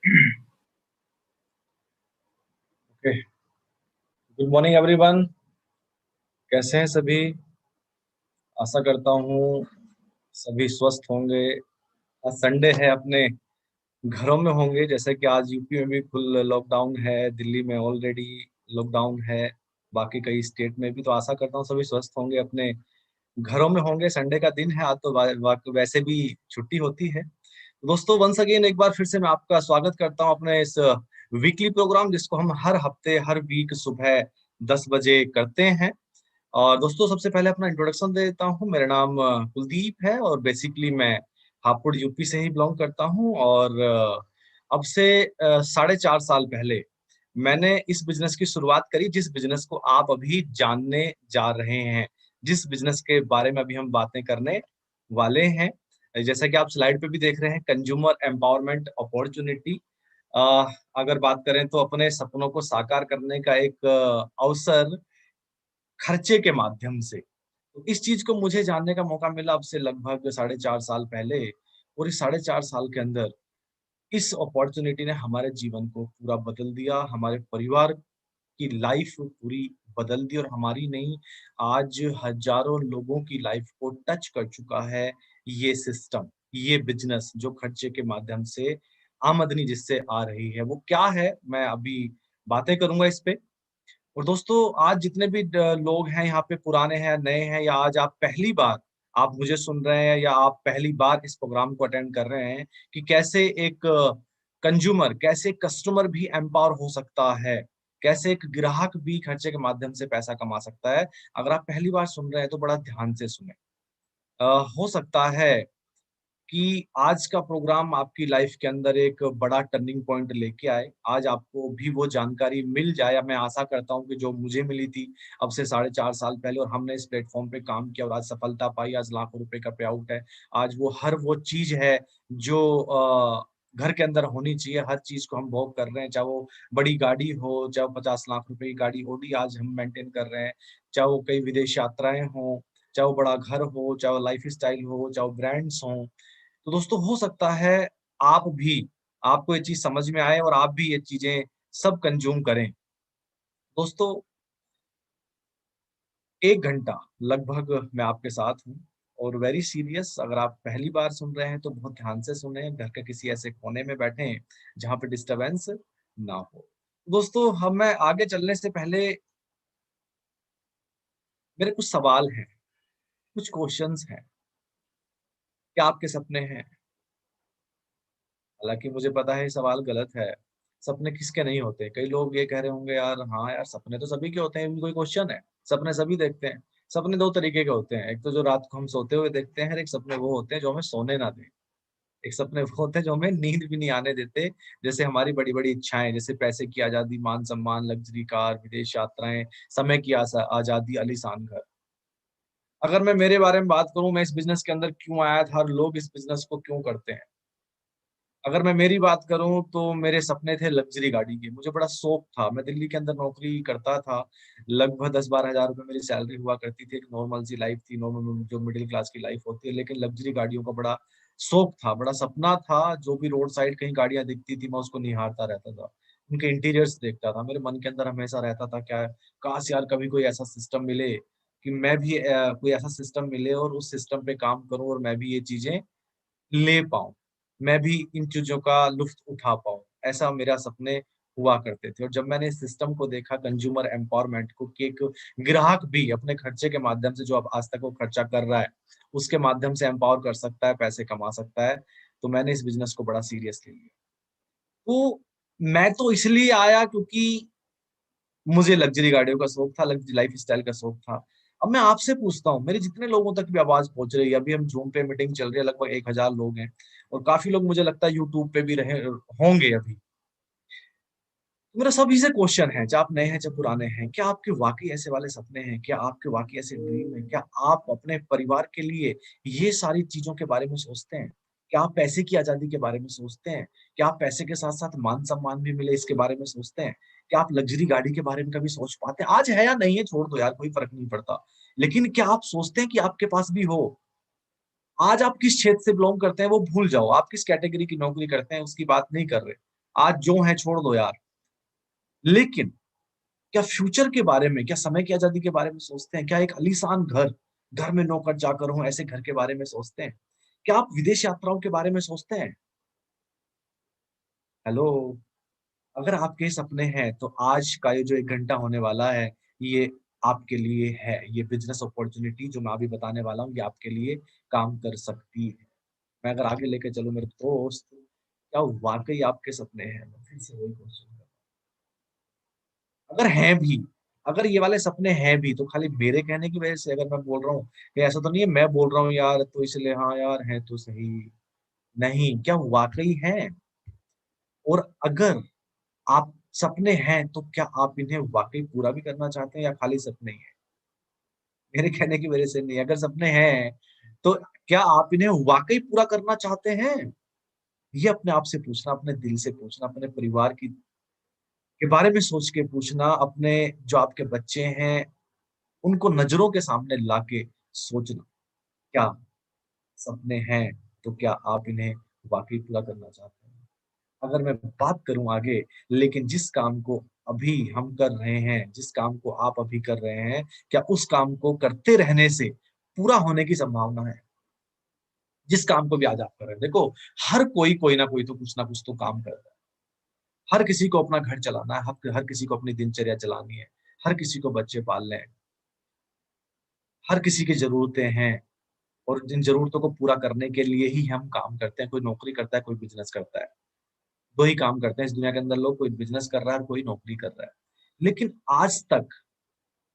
Okay. Good morning everyone. कैसे हैं सभी? आशा करता हूँ सभी स्वस्थ होंगे। आज संडे है, अपने घरों में होंगे। जैसे कि आज यूपी में भी फुल लॉकडाउन है, दिल्ली में ऑलरेडी लॉकडाउन है, बाकी कई स्टेट में भी। तो आशा करता हूँ सभी स्वस्थ होंगे, अपने घरों में होंगे। संडे का दिन है आज, तो वैसे भी छुट्टी होती है। दोस्तों, वंस अगेन एक बार फिर से मैं आपका स्वागत करता हूँ अपने इस वीकली प्रोग्राम, जिसको हम हर हफ्ते हर वीक सुबह 10 बजे करते हैं। और दोस्तों, सबसे पहले अपना इंट्रोडक्शन दे देता हूँ। मेरा नाम कुलदीप है और बेसिकली मैं हापुड़ यूपी से ही बिलोंग करता हूँ। और अब से 4.5 साल पहले मैंने इस बिजनेस की शुरुआत करी, जिस बिजनेस को आप अभी जानने जा रहे हैं, जिस बिजनेस के बारे में अभी हम बातें करने वाले हैं। जैसा कि आप स्लाइड पे भी देख रहे हैं, कंज्यूमर एम्पावरमेंट अपॉर्चुनिटी। अगर बात करें तो अपने सपनों को साकार करने का एक अवसर खर्चे के माध्यम से। तो इस चीज़ को मुझे जानने का मौका मिला अब से लगभग 4.5 साल पहले। और इस 4.5 साल के अंदर इस अपॉर्च्युनिटी ने हमारे जीवन को पूरा बदल दिया, हमारे परिवार की लाइफ पूरी बदल दी। और हमारी नहीं, आज हज़ारों लोगों की लाइफ को टच कर चुका है ये सिस्टम, ये बिज़नेस जो खर्चे के माध्यम से आमदनी जिससे आ रही है। वो क्या है, मैं अभी बातें करूँगा इस पे। और दोस्तों, आज जितने भी लोग हैं यहाँ पे, पुराने हैं, नए हैं, या आज आप पहली बार आप मुझे सुन रहे हैं, या आप पहली बार इस प्रोग्राम को अटेंड कर रहे हैं, कि कैसे एक कंज्यूमर, कैसे कस्टमर भी एम्पावर हो सकता है, कैसे एक ग्राहक भी खर्चे के माध्यम से पैसा कमा सकता है। अगर आप पहली बार सुन रहे हैं तो बड़ा ध्यान से सुनें। अ, हो सकता है कि आज का प्रोग्राम आपकी लाइफ के अंदर एक बड़ा टर्निंग पॉइंट लेके आए। आज आपको भी वो जानकारी मिल जाए, या मैं आशा करता हूँ कि जो मुझे मिली थी अब से 4.5 साल पहले, और हमने इस प्लेटफ़ॉर्म पे काम किया और आज सफलता पाई, आज लाखों रुपए का पे आउट है। आज वो चीज़ है जो घर के अंदर होनी चाहिए। हर चीज़ को हम भोग कर रहे हैं, चाहे वो बड़ी गाड़ी हो, चाहे वो 50 लाख रुपए की गाड़ी ऑडी आज हम मेंटेन कर रहे हैं, चाहे वो कई विदेश यात्राएँ हों, चाहे वो बड़ा घर हो, चाहे वो लाइफ़स्टाइल हो, चाहे वो ब्रांड्स हों। तो दोस्तों, हो सकता है आप भी आपको ये चीज़ समझ में आए और आप भी ये चीज़ें सब कंज़्यूम करें। दोस्तों, 1 घंटा लगभग मैं आपके साथ हूँ, और वेरी सीरियस। अगर आप पहली बार सुन रहे हैं तो बहुत ध्यान से सुनें, घर के किसी ऐसे कोने में बैठें जहाँ पे डिस्टर्बेंस ना हो। दोस्तों, हम मैं आगे चलने से पहले मेरे कुछ सवाल हैं, कुछ क्वेश्चन्स हैं। क्या आपके सपने हैं? हालाँकि मुझे पता है ये सवाल गलत है। सपने किसके नहीं होते? कई लोग ये कह रहे होंगे, यार हाँ यार, सपने तो सभी के होते हैं, इनमें कोई क्वेश्चन है? सपने सभी देखते हैं। सपने 2 तरीके के होते हैं, एक तो जो रात को हम सोते हुए देखते हैं, और एक सपने वो होते हैं जो हमें सोने ना दें। एक सपने वो होते हैं जो हमें नींद भी नहीं आने देते, जैसे हमारी बड़ी-बड़ी इच्छाएँ, जैसे पैसे की आज़ादी, मान-सम्मान, लग्ज़री कार, विदेश यात्राएँ, समय की आज़ादी, आलीशान घर। अगर मैं मेरे बारे में बात करूँ, मैं इस बिज़नेस के अंदर क्यों आया था और लोग इस बिज़नेस को क्यों करते हैं? अगर मैं मेरी बात करूँ तो मेरे सपने थे लग्ज़री गाड़ी के, मुझे बड़ा शौक था। मैं दिल्ली के अंदर नौकरी करता था, लगभग 10-12 हज़ार रुपए मेरी सैलरी हुआ करती थी, एक नॉर्मल सी लाइफ़ थी, नॉर्मल जो मिडल क्लास की लाइफ़ होती है, लेकिन लग्ज़री गाड़ियों का बड़ा शौक था, बड़ा सपना था। जो भी रोड साइड कहीं गाड़ियाँ दिखती थी, मैं उसको निहारता रहता था। उनके इंटीरियर्स देखता था, मेरे मन के अंदर हमेशा रहता था, क्या काश यार कभी कोई ऐसा सिस्टम मिले कि मैं भी कोई ऐसा सिस्टम मिले और उस सिस्टम पे काम करूँ और मैं भी ये चीज़ें ले पाऊँ, मैं भी इन चीज़ों का लुफ़्त उठा पाऊँ, ऐसा मेरा सपने हुआ करते थे। और जब मैंने इस सिस्टम को देखा, कंज़्यूमर एम्पावरमेंट को, कि एक ग्राहक भी अपने खर्चे के माध्यम से, जो अब आज तक वो खर्चा कर रहा है, उसके माध्यम से एम्पावर कर सकता है, पैसे कमा सकता है, तो मैंने इस बिज़नेस को बड़ा सीरियसली लिया। तो मैं तो इसलिए आया क्योंकि मुझे लग्ज़री गाड़ियों का शौक था, लग्ज़री लाइफ़स्टाइल का शौक था। अब मैं आपसे पूछता हूँ, मेरे जितने लोगों तक भी आवाज़ पहुँच रही है, अभी हम ज़ूम पे मीटिंग चल रही है, लगभग 1000 लोग हैं, और काफ़ी लोग मुझे लगता है यूट्यूब पे भी रहे होंगे अभी। तो मेरा सभी से क्वेश्चन है, चाहे आप नए हैं, चाहे पुराने हैं, क्या आपके वाक़ई ऐसे वाले सपने हैं? क्या आपके वाक़ई ऐसे ड्रीम हैं? क्या आप अपने परिवार के लिए ये सारी चीज़ों के बारे में सोचते हैं? क्या आप पैसे की आज़ादी के बारे में सोचते हैं? क्या आप पैसे के साथ-साथ मान-सम्मान भी मिले, इसके बारे में सोचते हैं? क्या आप लग्ज़री गाड़ी के बारे में कभी सोच पाते हैं? आज है या नहीं है, छोड़ दो यार, कोई फ़र्क नहीं पड़ता। लेकिन क्या आप सोचते हैं कि आपके पास भी हो? आज आप किस क्षेत्र से बिलॉन्ग करते हैं वो भूल जाओ, आप किस कैटेगरी की नौकरी करते हैं उसकी बात नहीं कर रहे। आज जो है छोड़ दो यार। लेकिन क्या फ्यूचर के बारे में, क्या समय की आजादी के बारे में सोचते हैं? क्या एक आलीशान घर, घर में नौकर चाकर हों, ऐसे घर के बारे में सोचते हैं? क्या आप विदेश यात्राओं के बारे में सोचते हैं? हेलो, अगर आपके सपने हैं, तो आज का ये जो 1 घंटा होने वाला है, ये आपके लिए है। ये बिज़नेस अपॉर्च्युनिटी जो मैं अभी बताने वाला हूँ, ये आपके लिए काम कर सकती है। मैं अगर आगे लेके चलूँ मेरे दोस्त, क्या वाक़ई आपके सपने हैं? मैं फिर से वही क्वेश्चन अगर हैं भी, अगर ये वाले सपने हैं भी, तो खाली मेरे कहने की वजह से अगर मैं बोल रहा हूँ, ये ऐसा तो नहीं है मैं बोल रहा हूँ यार तो इसलिए हाँ यार है तो सही। नहीं, क्या वाक़ई हैं? और अगर आप सपने हैं, तो क्या आप इन्हें वाक़ई पूरा भी करना चाहते हैं या खाली सपने ही हैं? मेरे कहने की वजह से नहीं, अगर सपने हैं, तो क्या आप इन्हें वाक़ई पूरा करना चाहते हैं? ये अपने आप से पूछना, अपने दिल से पूछना, अपने परिवार की के बारे में सोच के पूछना, अपने जो आपके बच्चे हैं, उनको नज़रों के सामने लाके सोचना, क्या सपने हैं, तो क्या आप इन्हें वाक़ई पूरा करना चाहते हैं? अगर मैं बात करूँ आगे, लेकिन जिस काम को अभी हम कर रहे हैं, जिस काम को आप अभी कर रहे हैं, क्या उस काम को करते रहने से पूरा होने की संभावना है? जिस काम को भी आज आप कर रहे हैं। देखो, हर कोई कोई ना कोई तो कुछ ना कुछ तो काम कर रहा है। हर किसी को अपना घर चलाना है, हर किसी को अपनी दिनचर्या चलानी है, हर किसी को बच्चे पालने हैं, हर किसी की ज़रूरतें हैं और जिन ज़रूरतों को पूरा करने के लिए ही हम काम करते हैं। कोई नौकरी करता है, कोई बिज़नेस करता है। 2 ही काम करते हैं इस दुनिया के अंदर लोग, कोई बिज़नेस कर रहा है और कोई नौकरी कर रहा है। लेकिन आज तक,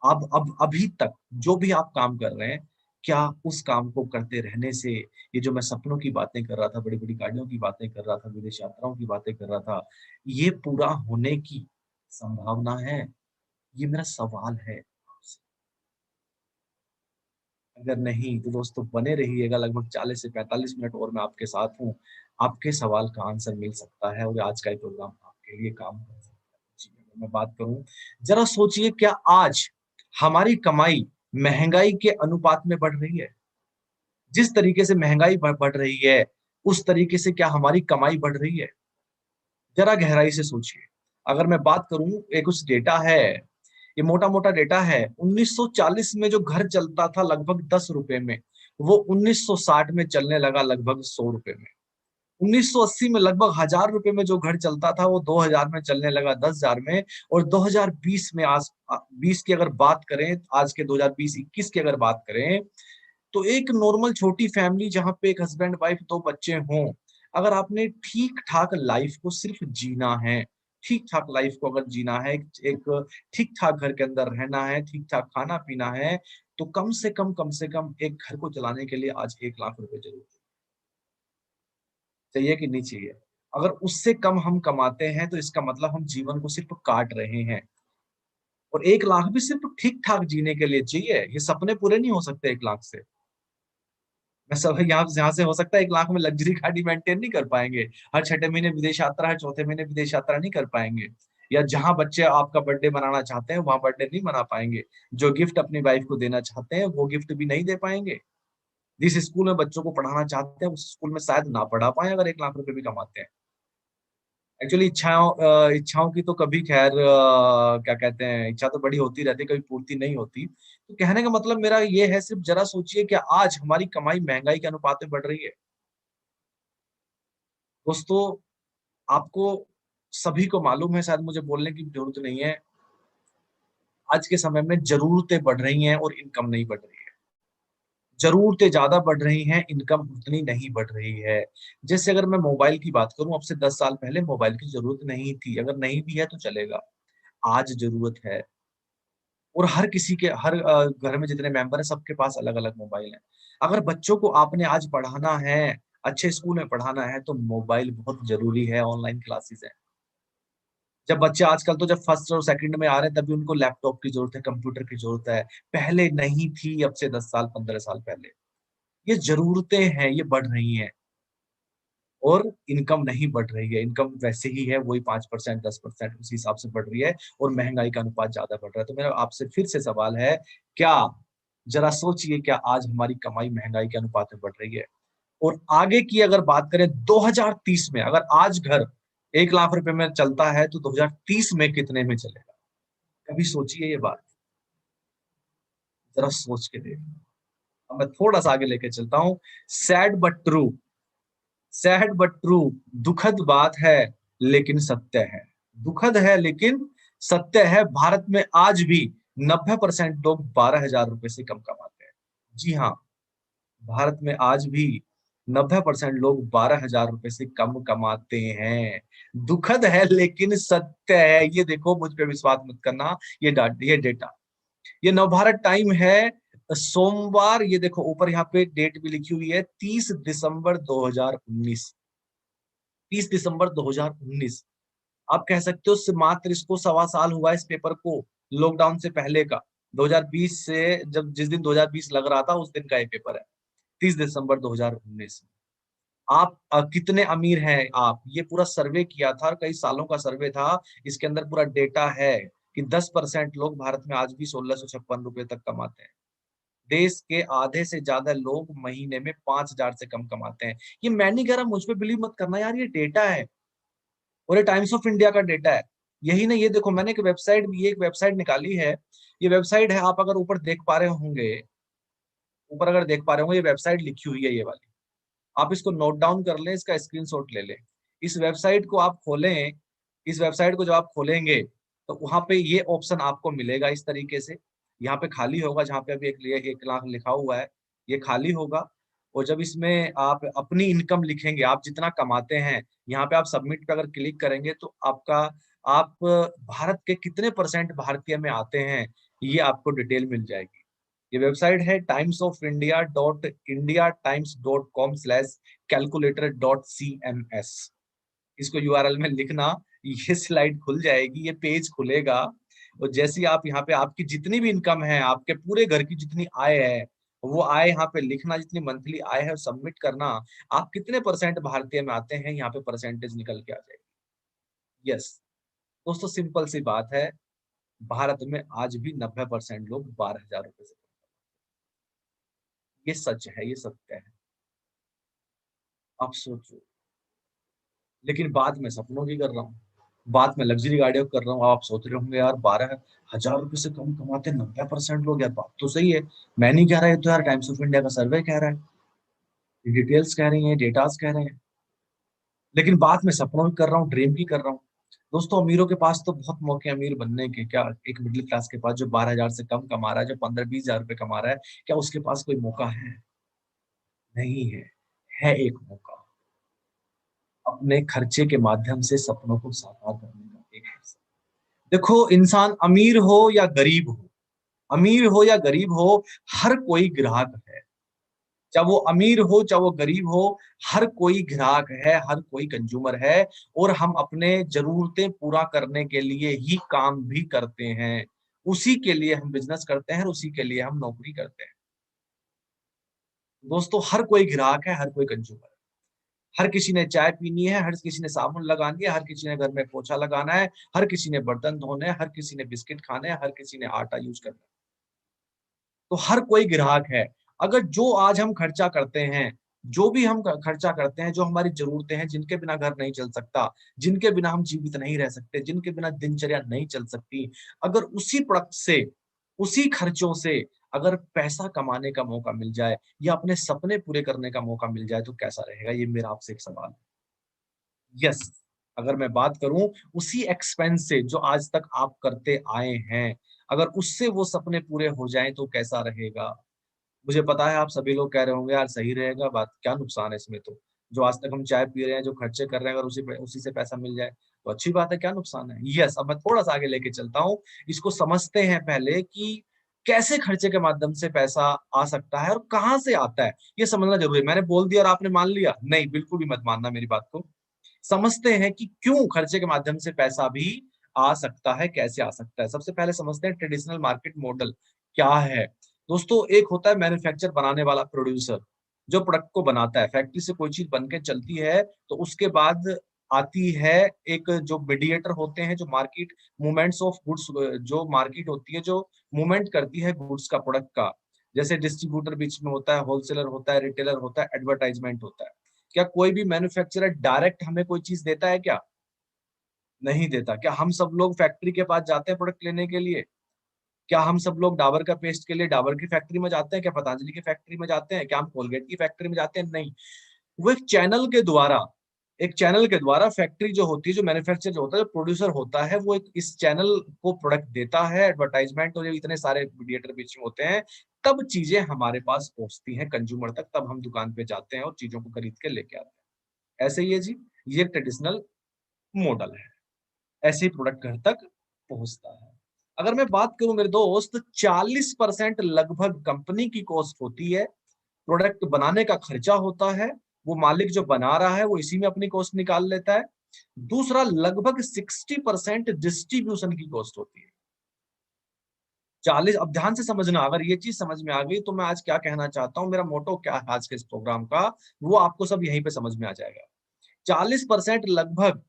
अब अभी तक जो भी आप काम कर रहे हैं, क्या उस काम को करते रहने से, ये जो मैं सपनों की बातें कर रहा था, बड़ी-बड़ी गाड़ियों की बातें कर रहा था, विदेश यात्राओं की बातें कर रहा था, ये पूरा होने की संभावना है? ये मेरा सवाल है आपसे। अगर नहीं, तो दोस्तों बने रहिएगा लगभग 40 से 45 मिनट और मैं आपके साथ हूँ। आपके सवाल का आंसर मिल सकता है और आज का ये प्रोग्राम आपके लिए काम कर सकता है। जी, अगर मैं बात करूँ, ज़रा सोचिए क्या आज हमारी कमाई महँगाई के अनुपात में बढ़ रही है? जिस तरीके से महँगाई बढ़ रही है, उस तरीके से क्या हमारी कमाई बढ़ रही है? ज़रा गहराई से सोचिए। अगर मैं बात करूँ, एक कुछ डेटा है, ये मोटा-मोटा डेटा है, 1940 में जो घर चलता था लगभग ₹10 में, वो 1960 में चलने लगा लगभग ₹100 में। 1980 में लगभग ₹1000 में जो घर चलता था, वो 2000 में चलने लगा 10,000 में और 2020 में 20 की अगर बात करें, आज के 2020-21 की अगर बात करें, तो एक नॉर्मल छोटी फैमिली जहाँ पे एक हस्बैंड वाइफ 2 बच्चे हों, अगर आपने ठीक-ठाक लाइफ को सिर्फ़ जीना है, ठीक-ठाक लाइफ को अगर जीना है, एक ठीक-ठाक घर के अंदर रहना है, ठीक-ठाक खाना-पीना है, तो कम से कम एक घर को चलाने के लिए आज ₹1,00,000 ज़रूर चाहिए कि नहीं चाहिए? अगर उससे कम हम कमाते हैं, तो इसका मतलब हम जीवन को सिर्फ़ काट रहे हैं और 1,00,000 भी सिर्फ़ ठीक-ठाक जीने के लिए चाहिए। ये सपने पूरे नहीं हो सकते 1,00,000 से। मैं सब यहाँ से हो सकता है 1,00,000 में लग्ज़री गाड़ी मेंटेन नहीं कर पाएँगे। हर छठे महीने विदेश यात्रा, हर चौथे महीने विदेश यात्रा नहीं कर पाएँगे। या जहाँ बच्चे आपका बर्थडे मनाना चाहते हैं, वहाँ बर्थडे नहीं मना पाएँगे। जो गिफ्ट अपनी वाइफ़ को देना चाहते हैं, वो गिफ्ट भी नहीं दे पाएँगे। जिस स्कूल में बच्चों को पढ़ाना चाहते हैं, उस स्कूल में शायद ना पढ़ा पाएँ अगर ₹1,00,000 भी कमाते हैं। एक्चुअली इच्छाओं की तो कभी ख़ैर क्या कहते हैं, इच्छा तो बड़ी होती रहती है, कभी पूर्ति नहीं होती। तो कहने का मतलब मेरा ये है सिर्फ़ ज़रा सोचिए कि आज हमारी कमाई महँगाई के अनुपात में बढ़ रही है। दोस्तों, आपको सभी को मालूम है, शायद मुझे बोलने की ज़रूरत नहीं है, आज के समय में ज़रूरतें बढ़ रही हैं और इनकम नहीं बढ़ रही है। ज़रूरतें ज़्यादा बढ़ रही हैं, इनकम उतनी नहीं बढ़ रही है। जैसे अगर मैं मोबाइल की बात करूँ, अब से 10 साल पहले मोबाइल की ज़रूरत नहीं थी, अगर नहीं भी है तो चलेगा। आज ज़रूरत है और हर किसी के घर में जितने मेंबर हैं, सबके पास अलग-अलग मोबाइल हैं। अगर बच्चों को आपने आज पढ़ाना है, अच्छे स्कूल में पढ़ाना है, तो मोबाइल बहुत ज़रूरी है, ऑनलाइन क्लासेस हैं। जब बच्चे आजकल तो जब फर्स्ट और सेकंड में आ रहे हैं, तभी उनको लैपटॉप की ज़रूरत है, कंप्यूटर की ज़रूरत है। पहले नहीं थी, अब से 10 साल, 15 साल पहले। ये ज़रूरतें हैं, ये बढ़ रही हैं और इनकम नहीं बढ़ रही है। इनकम वैसे ही है, वही 5% 10% उसी हिसाब से बढ़ रही है और महँगाई का अनुपात ज़्यादा बढ़ रहा है। तो मेरा आपसे फिर से सवाल है, क्या ज़रा सोचिए क्या आज हमारी कमाई महँगाई के अनुपात में बढ़ रही है? और आगे की अगर बात करें 2030 में अगर आज घर 1 लाख रुपए में चलता है तो 2030 में कितने में चलेगा? कभी सोचिए ये बात, जरा सोच के देखिए। अब मैं थोड़ा सा आगे लेके चलता हूँ। Sad but true, sad but true, दुखद बात है लेकिन सत्य है। दुखद है लेकिन सत्य है, भारत में आज भी 90% लोग 12,000 रुपए से कम कमाते हैं। जी हाँ, भारत में आज भी 90% लोग 12,000 रुपए से कम कमाते हैं। दुखद है लेकिन सत्य है। ये देखो, मुझ पे विश्वास मत करना, ये डेटा, ये नवभारत टाइम है, सोमवार। ये देखो ऊपर यहाँ पे डेट भी लिखी हुई है, 30 दिसंबर 2019। 30 दिसंबर 2019। आप कह सकते हो मात्र इसको 1.25 साल हुआ इस पेपर को, लॉकडाउन से पहले का। 2020 से, जब जिस दिन 2020 लग रहा था उस दिन का ये पेपर है, 30 दिसंबर 2019। आप कितने अमीर हैं आप, ये पूरा सर्वे किया था, कई सालों का सर्वे था। इसके अंदर पूरा डेटा है कि 10% लोग भारत में आज भी 1,656 रुपए तक कमाते हैं। देश के आधे से ज्यादा लोग महीने में 5,000 से कम कमाते हैं। ये मैं नहीं कह रहा, मुझ पे बिलीव मत करना यार, ये डेटा है और ये टाइम्स ऑफ इंडिया का डेटा है। यही नहीं, ये देखो मैंने एक वेबसाइट निकाली है। ये वेबसाइट है, आप अगर ऊपर देख पा रहे होंगे, ऊपर अगर देख पा रहे होंगे, ये वेबसाइट लिखी हुई है ये वाली। आप इसको नोट डाउन कर लें, इसका स्क्रीनशॉट ले लें। इस वेबसाइट को आप खोलें, इस वेबसाइट को जब आप खोलेंगे तो वहां पे ये ऑप्शन आपको मिलेगा इस तरीके से। यहाँ पे खाली होगा, जहाँ पे अभी 1 लाख लिखा हुआ है, ये खाली होगा। और जब इसमें आप अपनी इनकम लिखेंगे, आप जितना कमाते हैं, यहाँ पे आप सबमिट पे अगर क्लिक करेंगे तो आप भारत के कितने परसेंट भारतीय में आते हैं, ये आपको डिटेल मिल जाएगी। ये वेबसाइट है timesofIndia.indiatimes.com/calculator.cms। इसको यूआरएल में लिखना, ये स्लाइड खुल जाएगी, ये पेज खुलेगा। और जैसे ही आप यहाँ पे आपकी जितनी भी इनकम है, आपके पूरे घर की जितनी आय है, वो आय यहाँ पे लिखना, जितनी मंथली आय है सबमिट करना। आप कितने परसेंट भारतीय में आते हैं, यहाँ पे परसेंटेज निकल के आ जाएगी। यस दोस्तों, सिंपल सी बात है, भारत में आज भी 90% लोग 12,000 रुपए से, ये सच है, ये सत्य है। आप सोचो, लेकिन बात मैं सपनों की कर रहा हूँ, बात मैं लग्जरी गाड़ियों की कर रहा हूँ। आप सोच रहे होंगे यार, 12,000 रुपए से कम कमाते 90% लोग, यार बात तो सही है। मैं नहीं कह रहा, ये तो यार टाइम्स ऑफ इंडिया का सर्वे कह रहा है, ये डिटेल्स कह रही है, डेटास कह रहे हैं। लेकिन बात मैं सपनों की कर रहा हूँ, ड्रीम की कर रहा हूँ। दोस्तों, अमीरों के पास तो बहुत मौके अमीर बनने के, क्या एक मिडिल क्लास के पास जो 12,000 से कम कमा रहा है, जो 15-20 हजार रुपए कमा रहा है, क्या उसके पास कोई मौका है? नहीं है। है एक मौका, अपने खर्चे के माध्यम से सपनों को साकार करने का एक अवसर। देखो, इंसान अमीर हो या गरीब हो, अमीर हो या गरीब हो, हर कोई ग्राहक है। चाहे वो अमीर हो, चाहे वो गरीब हो, हर कोई ग्राहक है, हर कोई कंज्यूमर है। और हम अपने जरूरतें पूरा करने के लिए ही काम भी करते हैं, उसी के लिए हम बिजनेस करते हैं और उसी के लिए हम नौकरी करते हैं। दोस्तों, हर कोई ग्राहक है, हर कोई कंज्यूमर है। हर किसी ने चाय पीनी है, हर किसी ने साबुन लगानी है, हर किसी ने घर में पोछा लगाना है, हर किसी ने बर्तन धोने हैं, हर किसी ने बिस्किट खाने हैं, हर किसी ने आटा यूज करना है। तो हर कोई ग्राहक है। अगर जो आज हम खर्चा करते हैं, जो भी हम खर्चा करते हैं, जो हमारी जरूरतें हैं, जिनके बिना घर नहीं चल सकता, जिनके बिना हम जीवित नहीं रह सकते, जिनके बिना दिनचर्या नहीं चल सकती, अगर उसी प्रोडक्ट से, उसी खर्चों से अगर पैसा कमाने का मौका मिल जाए या अपने सपने पूरे करने का मौका मिल जाए तो कैसा रहेगा? ये मेरा आपसे एक सवाल है। यस, अगर मैं बात करूं उसी एक्सपेंस से जो आज तक आप करते आए हैं, अगर उससे वो सपने पूरे हो जाएं तो कैसा रहेगा? मुझे पता है आप सभी लोग कह रहे होंगे यार सही रहेगा, बात क्या नुकसान है इसमें, तो जो आज तक हम चाय पी रहे हैं, जो खर्चे कर रहे हैं, अगर उसी से पैसा मिल जाए तो अच्छी बात है, क्या नुकसान है? यस, अब मैं थोड़ा सा आगे लेके चलता हूँ। इसको समझते हैं पहले कि कैसे खर्चे के माध्यम से पैसा आ सकता है और कहाँ से आता है, ये समझना जरूरी है। मैंने बोल दिया और आपने मान लिया? नहीं, बिल्कुल भी मत मानना मेरी बात को। समझते हैं कि क्यों खर्चे के माध्यम से पैसा भी आ सकता है, कैसे आ सकता है। सबसे पहले समझते हैं ट्रेडिशनल मार्केट मॉडल क्या है। दोस्तों, एक होता है मैन्युफैक्चर, बनाने वाला, प्रोड्यूसर, जो प्रोडक्ट को बनाता है। फैक्ट्री से कोई चीज बन के चलती है तो उसके बाद आती है एक, जो मीडिएटर होते हैं, जो मार्केट मूवमेंट्स ऑफ गुड्स, जो मार्केट होती है, जो मूवमेंट करती है गुड्स का, प्रोडक्ट का। जैसे डिस्ट्रीब्यूटर बीच में होता है, होलसेलर होता है, रिटेलर होता है, एडवर्टाइजमेंट होता है। क्या कोई भी मैन्युफैक्चरर डायरेक्ट हमें कोई चीज देता है क्या? नहीं देता। क्या हम सब लोग फैक्ट्री के पास जाते हैं प्रोडक्ट लेने के लिए? क्या हम सब लोग डाबर का पेस्ट के लिए डाबर की फैक्ट्री में जाते हैं? क्या पतंजलि की फैक्ट्री में जाते हैं? क्या हम कोलगेट की फैक्ट्री में जाते हैं? नहीं। वो एक चैनल के द्वारा फैक्ट्री जो होती है, जो मैन्युफैक्चर जो होता है, जो प्रोड्यूसर होता है, वो एक इस चैनल को प्रोडक्ट देता है, एडवर्टाइजमेंट और इतने सारे मीडिएटर बीच में होते हैं, तब चीजें हमारे पास पहुंचती हैं कंज्यूमर तक, तब हम दुकान पे जाते हैं और चीजों को खरीद के लेके आते हैं। ऐसे ही है जी, ये ट्रेडिशनल मॉडल है। ऐसे ही प्रोडक्ट घर तक पहुंचता है। अगर मैं बात करूं मेरे दोस्त, 40% लगभग कंपनी की कॉस्ट होती है, प्रोडक्ट बनाने का खर्चा होता है, वो मालिक जो बना रहा है वो इसी में अपनी कॉस्ट निकाल लेता है। दूसरा, लगभग 60% डिस्ट्रीब्यूशन की कॉस्ट होती है। 40, अब ध्यान से समझना, अगर ये चीज समझ में आ गई तो मैं आज क्या कहना चाहता हूं, मेरा मोटो क्या है आज के इस प्रोग्राम का, वो आपको सब यहीं पे समझ में आ जाएगा। 40% लगभग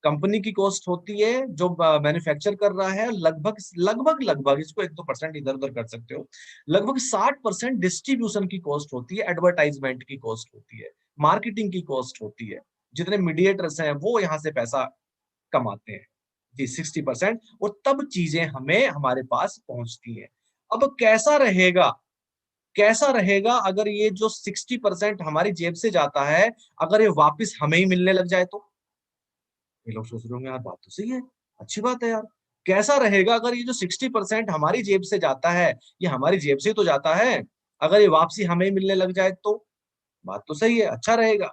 कंपनी की कॉस्ट होती है जो मैन्युफैक्चर कर रहा है, लगभग लगभग लगभग इसको 1-2% इधर उधर कर सकते हो, लगभग 60% डिस्ट्रीब्यूशन की कॉस्ट होती है, एडवर्टाइजमेंट की कॉस्ट होती है, मार्केटिंग की कॉस्ट होती है। जितने मीडिएटर्स हैं वो यहाँ से पैसा कमाते हैं जी, 60%। और तब चीजें हमें हमारे पास पहुंचती हैं। अब कैसा रहेगा अगर ये जो 60% हमारी जेब से जाता है, अगर ये वापस हमें ही मिलने लग जाए तो? ये लोग सोच रहे होंगे यार बात तो सही है, अच्छी बात है यार। कैसा रहेगा अगर ये जो 60% हमारी जेब से जाता है, ये हमारी जेब से तो जाता है, अगर ये वापसी हमें ही मिलने लग जाए तो? बात तो सही है, अच्छा रहेगा।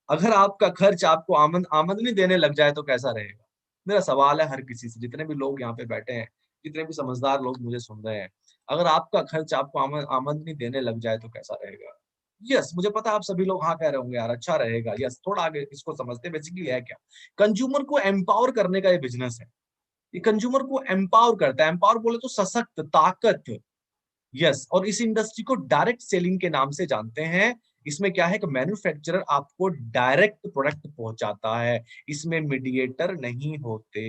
अगर आपका खर्च आपको आमदनी देने लग जाए तो कैसा रहेगा? मेरा सवाल है हर किसी से, जितने भी लोग यहाँ पे बैठे हैं, जितने भी समझदार लोग मुझे सुन रहे हैं, अगर आपका खर्च आपको आमदनी देने लग जाए तो कैसा रहेगा? यस, मुझे पता है आप सभी लोग हाँ कह रहे होंगे, यार अच्छा रहेगा। यस, थोड़ा आगे इसको समझते हैं, बेसिकली है क्या। कंज्यूमर को एम्पावर करने का ये बिजनेस है। ये कंज्यूमर को एम्पावर करता है, एम्पावर बोले तो सशक्त, ताकत। यस, और इस इंडस्ट्री को डायरेक्ट सेलिंग के नाम से जानते हैं। इसमें क्या है कि मैन्युफैक्चरर आपको डायरेक्ट प्रोडक्ट पहुंचाता है, इसमें मीडिएटर नहीं होते।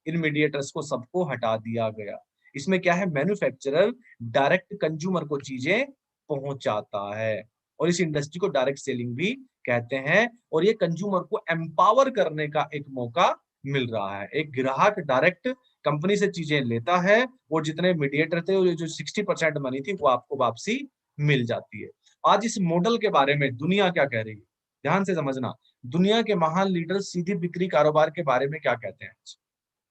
इन मीडिएटर्स को सबको हटा दिया गया। इसमें क्या है, मैन्युफैक्चरर डायरेक्ट कंज्यूमर को चीजें पहुंचाता है, और इस इंडस्ट्री को डायरेक्ट सेलिंग भी कहते हैं। और ये कंज्यूमर को एम्पावर करने का एक मौका मिल रहा है। एक ग्राहक डायरेक्ट कंपनी से चीजें लेता है, और जितने मीडिएटर थे, वो जो 60% मनी थी वो आपको वापसी मिल जाती है। आज इस मॉडल के बारे में दुनिया क्या कह रही है, ध्यान से समझना। दुनिया के महान लीडर सीधी बिक्री कारोबार के बारे में क्या कहते हैं?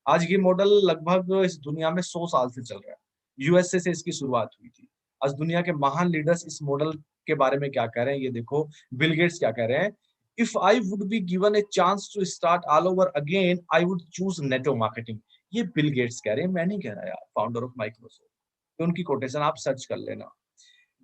आज ये मॉडल लगभग इस दुनिया में 100 साल से चल रहा है। यूएसए से इसकी शुरुआत हुई थी। आज दुनिया के महान लीडर्स इस मॉडल के बारे में क्या कह रहे हैं, ये देखो। बिल गेट्स क्या कह रहे हैं, if I would be given a chance to start all over again, I would choose network marketing. ये बिल गेट्स कह रहे हैं, मैं नहीं कह रहा यार, फाउंडर ऑफ माइक्रोसॉफ्ट। तो उनकी कोटेशन आप सर्च कर लेना।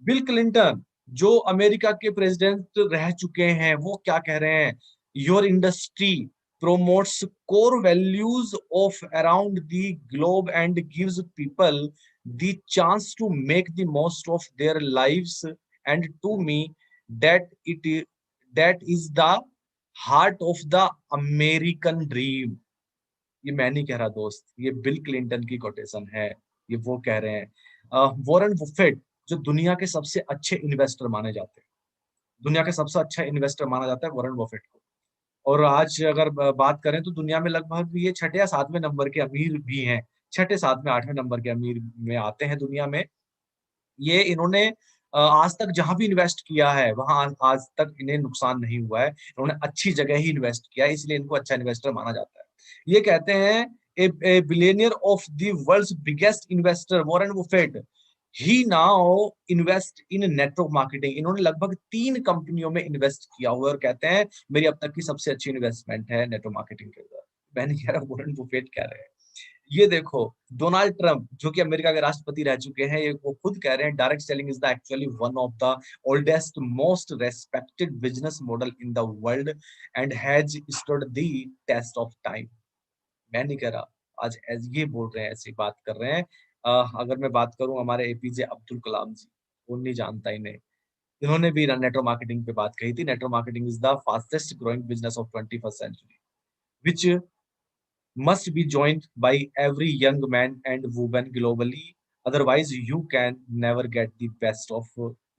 बिल क्लिंटन, जो अमेरिका के प्रेसिडेंट रह चुके हैं, वो क्या कह रहे हैं, your industry promotes core values of around the globe and gives people the chance to make the most of their lives, and to me that that is the heart of the American dream। ये मैं नहीं कह रहा दोस्त, ये bill Clinton की quotation है। ये वो कह रहे हैं। वॉरेन बुफेट, जो दुनिया के सबसे अच्छे इन्वेस्टर माने जाते हैं, दुनिया का सबसे अच्छा इन्वेस्टर माना जाता है वॉरेन बफेट को। और आज अगर बात करें तो दुनिया में लगभग ये छठे या सातवें नंबर के अमीर भी हैं। छठे, सातवें, आठवें नंबर के अमीर में आते हैं दुनिया में। ये इन्होंने आज तक जहां भी इन्वेस्ट किया है वहां आज तक इन्हें नुकसान नहीं हुआ है। इन्होंने अच्छी जगह ही इन्वेस्ट किया है, इसलिए इनको अच्छा इन्वेस्टर माना जाता है। ये कहते हैं, a billionaire of the world's biggest investor Warren Buffett, he now invest in network marketing. इन्होंने लगभग 3 कंपनियों में इन्वेस्ट किया हुआ है, और कहते हैं मेरी अब तक की सबसे अच्छी इन्वेस्टमेंट है नेटवर्क मार्केटिंग के अंदर। मैं नहीं कह रहा, वॉरेन बुफेट कह रहे हैं। ये देखो, डोनाल्ड ट्रंप, जो कि अमेरिका के राष्ट्रपति रह चुके हैं, ये वो खुद कह रहे हैं, direct selling is the actually one of the oldest most respected business model in the world and has stood the test of time. मैं नहीं कह रहा, आज ये बोल रहे हैं, ऐसी बात कर रहे हैं। अगर मैं बात करूं हमारे एपीजे अब्दुल कलाम जी, वो नहीं जानता इन्हें। इन्होंने भी नेटवर्क मार्केटिंग पे बात कही थी, network marketing is the fastest growing business of 21st century, which must be joined by every young man and woman globally. Otherwise, you can never get the best of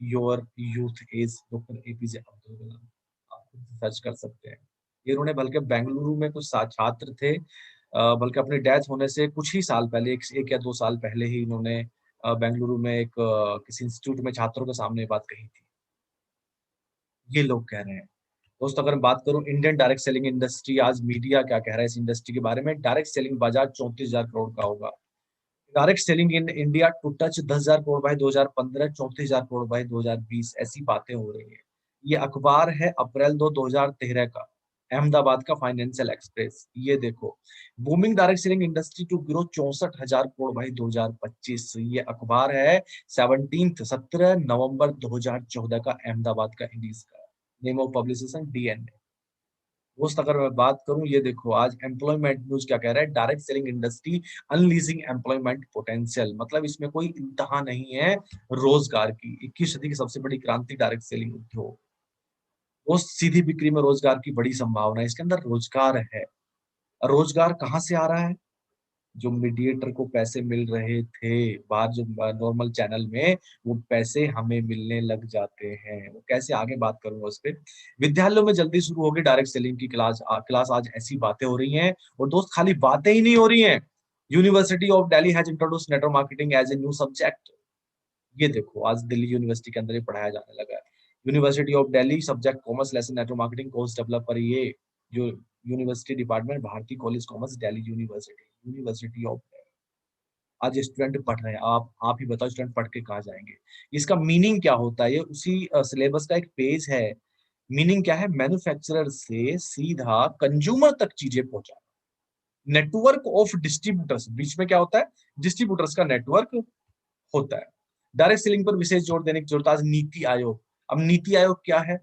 your youth, is doctor APJ Abdul Kalam. आप search कर सकते हैं। ये इन्होंने बल्कि बेंगलुरु में कुछ छात्र थे, बल्कि अपनी डेथ होने से कुछ ही साल पहले, एक या 2 साल पहले ही इन्होंने बेंगलुरु में एक किसी इंस्टीट्यूट में छात्रों के सामने ये बात कही थी। ये लोग कह रहे हैं। दोस्तों अगर मैं बात करूँ इंडियन डायरेक्ट सेलिंग इंडस्ट्री, आज मीडिया क्या कह रहा है इस इंडस्ट्री के बारे में, डायरेक्ट सेलिंग बाजार 34,000 करोड़ का होगा। Direct selling in India to touch 10,000 crore by 2015, 34,000 crore by 2020, ऐसी बातें हो रही है। ये अखबार है अप्रैल 2013 का, अहमदाबाद का फाइनेंशियल एक्सप्रेस। ये देखो, booming direct selling industry to grow 64,000 crore by 2025। ये अखबार है 17 नवंबर 2014 का, अहमदाबाद का इंडीज का। Name of publication DNA. दोस्त अगर मैं बात करूं, ये देखो आज एम्प्लॉयमेंट न्यूज क्या कह रहा है, direct selling industry unleashing employment potential, मतलब इसमें कोई इंतहा नहीं है रोजगार की। 21 सदी की सबसे बड़ी क्रांति डायरेक्ट सेलिंग उद्योग। वो सीधी बिक्री में रोजगार की बड़ी संभावना है, इसके अंदर रोजगार है। रोजगार कहाँ से आ रहा है? जो मीडिएटर को पैसे मिल रहे थे बाहर, जो नॉर्मल चैनल में, वो पैसे हमें मिलने लग जाते हैं। वो कैसे, आगे बात करूंगा उस पे। विद्यालयों में जल्दी शुरू होगी डायरेक्ट सेलिंग की क्लास, आज ऐसी बातें हो रही हैं। और दोस्त खाली बातें ही नहीं हो रही हैं, university of Delhi has introduced network marketing as a new subject. ये देखो आज दिल्ली यूनिवर्सिटी के अंदर ये पढ़ाया जाने लगा है। University of Delhi subject commerce lesson network marketing course develop पर, ये जो university department Bharati college commerce Delhi university, university of, आज स्टूडेंट पढ़ रहे हैं। आप ही बताओ स्टूडेंट पढ़ के कहाँ जाएंगे? इसका मीनिंग क्या होता है? ये उसी सिलेबस का एक पेज है। मीनिंग क्या है? मैन्युफैक्चरर से सीधा कंज्यूमर तक चीजें पहुंचाना। नेटवर्क ऑफ डिस्ट्रीब्यूटर्स, बीच में क्या होता है? डिस्ट्रीब्यूटर्स का नेटवर्क होता है। डायरेक्ट सेलिंग पर विशेष जोर देने की जरूरत है। आज नीति आयोग, अब नीति आयोग क्या है?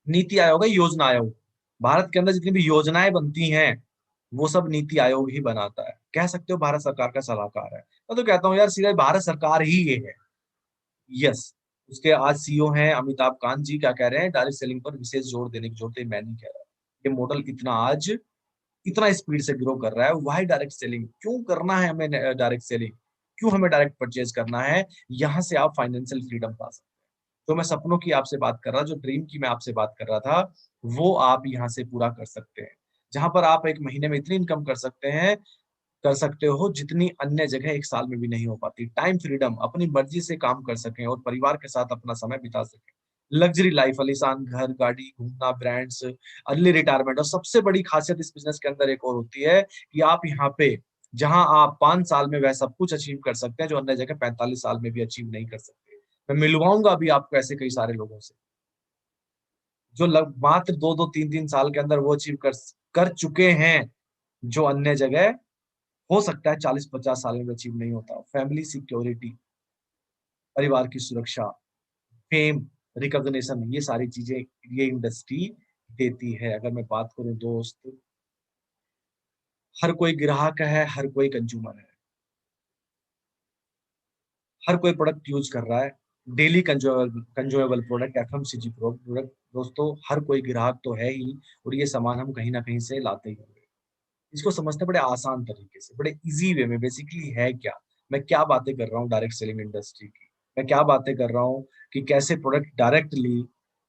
नीति आयोग है योजना आयोग। भारत के अंदर जितनी भी योजनाएं बनती हैं, वो सब नीति आयोग ही बनाता है। कह सकते हो भारत सरकार का सलाहकार है। मैं तो कहता हूँ यार, सीधा भारत सरकार ही ये है। यस, उसके आज सीईओ हैं अमिताभ कांत जी, क्या कह रहे हैं? डायरेक्ट सेलिंग पर विशेष जोर देने की जरूरत है। मैं नहीं कह रहा, ये मॉडल इतना आज इतना स्पीड से ग्रो कर रहा है। Why direct selling? क्यों करना है हमें डायरेक्ट सेलिंग? क्यों हमें डायरेक्ट परचेज करना है? यहाँ से आप फाइनेंशियल फ्रीडम पा सकते हैं। तो मैं सपनों की आपसे बात कर रहा, जो ड्रीम की मैं आपसे बात कर रहा था, वो आप यहाँ से पूरा कर सकते हैं। जहां पर आप एक महीने में इतनी इनकम कर सकते हो जितनी अन्य जगह एक साल में भी नहीं हो पाती। टाइम फ्रीडम, अपनी मर्जी से काम कर सकें और परिवार के साथ अपना समय बिता सकें। लग्जरी लाइफ, आलीशान घर, गाड़ी, घूमना, ब्रांड्स, अर्ली रिटायरमेंट। और सबसे बड़ी खासियत इस बिजनेस के अंदर एक और होती है कि आप यहाँ पे, जहां आप 5 साल में वह सब कुछ अचीव कर सकते हैं जो अन्य जगह 45 साल में भी अचीव नहीं कर सकते। मैं मिलवाऊंगा अभी आपको ऐसे कई सारे लोगों से, जो मात्र 2-2, 3-3 साल के अंदर वो अचीव कर चुके हैं, जो अन्य जगह हो सकता है 40-50 साल में अचीव नहीं होता। फैमिली सिक्योरिटी, परिवार की सुरक्षा, फेम, रिकॉग्निशन, ये सारी चीजें ये इंडस्ट्री देती है। अगर मैं बात करूं दोस्त, हर कोई ग्राहक है, हर कोई कंज्यूमर है, हर कोई प्रोडक्ट यूज कर रहा है। Daily consumable product, FMCG product. दोस्तों हर कोई ग्राहक तो है ही, और ये सामान हम कहीं ना कहीं से लाते ही होंगे। इसको समझते बड़े आसान तरीके से, बड़े इजी वे में। बेसिकली है क्या, मैं क्या बातें कर रहा हूँ डायरेक्ट सेलिंग इंडस्ट्री की, मैं क्या बातें कर रहा हूँ कि कैसे प्रोडक्ट डायरेक्टली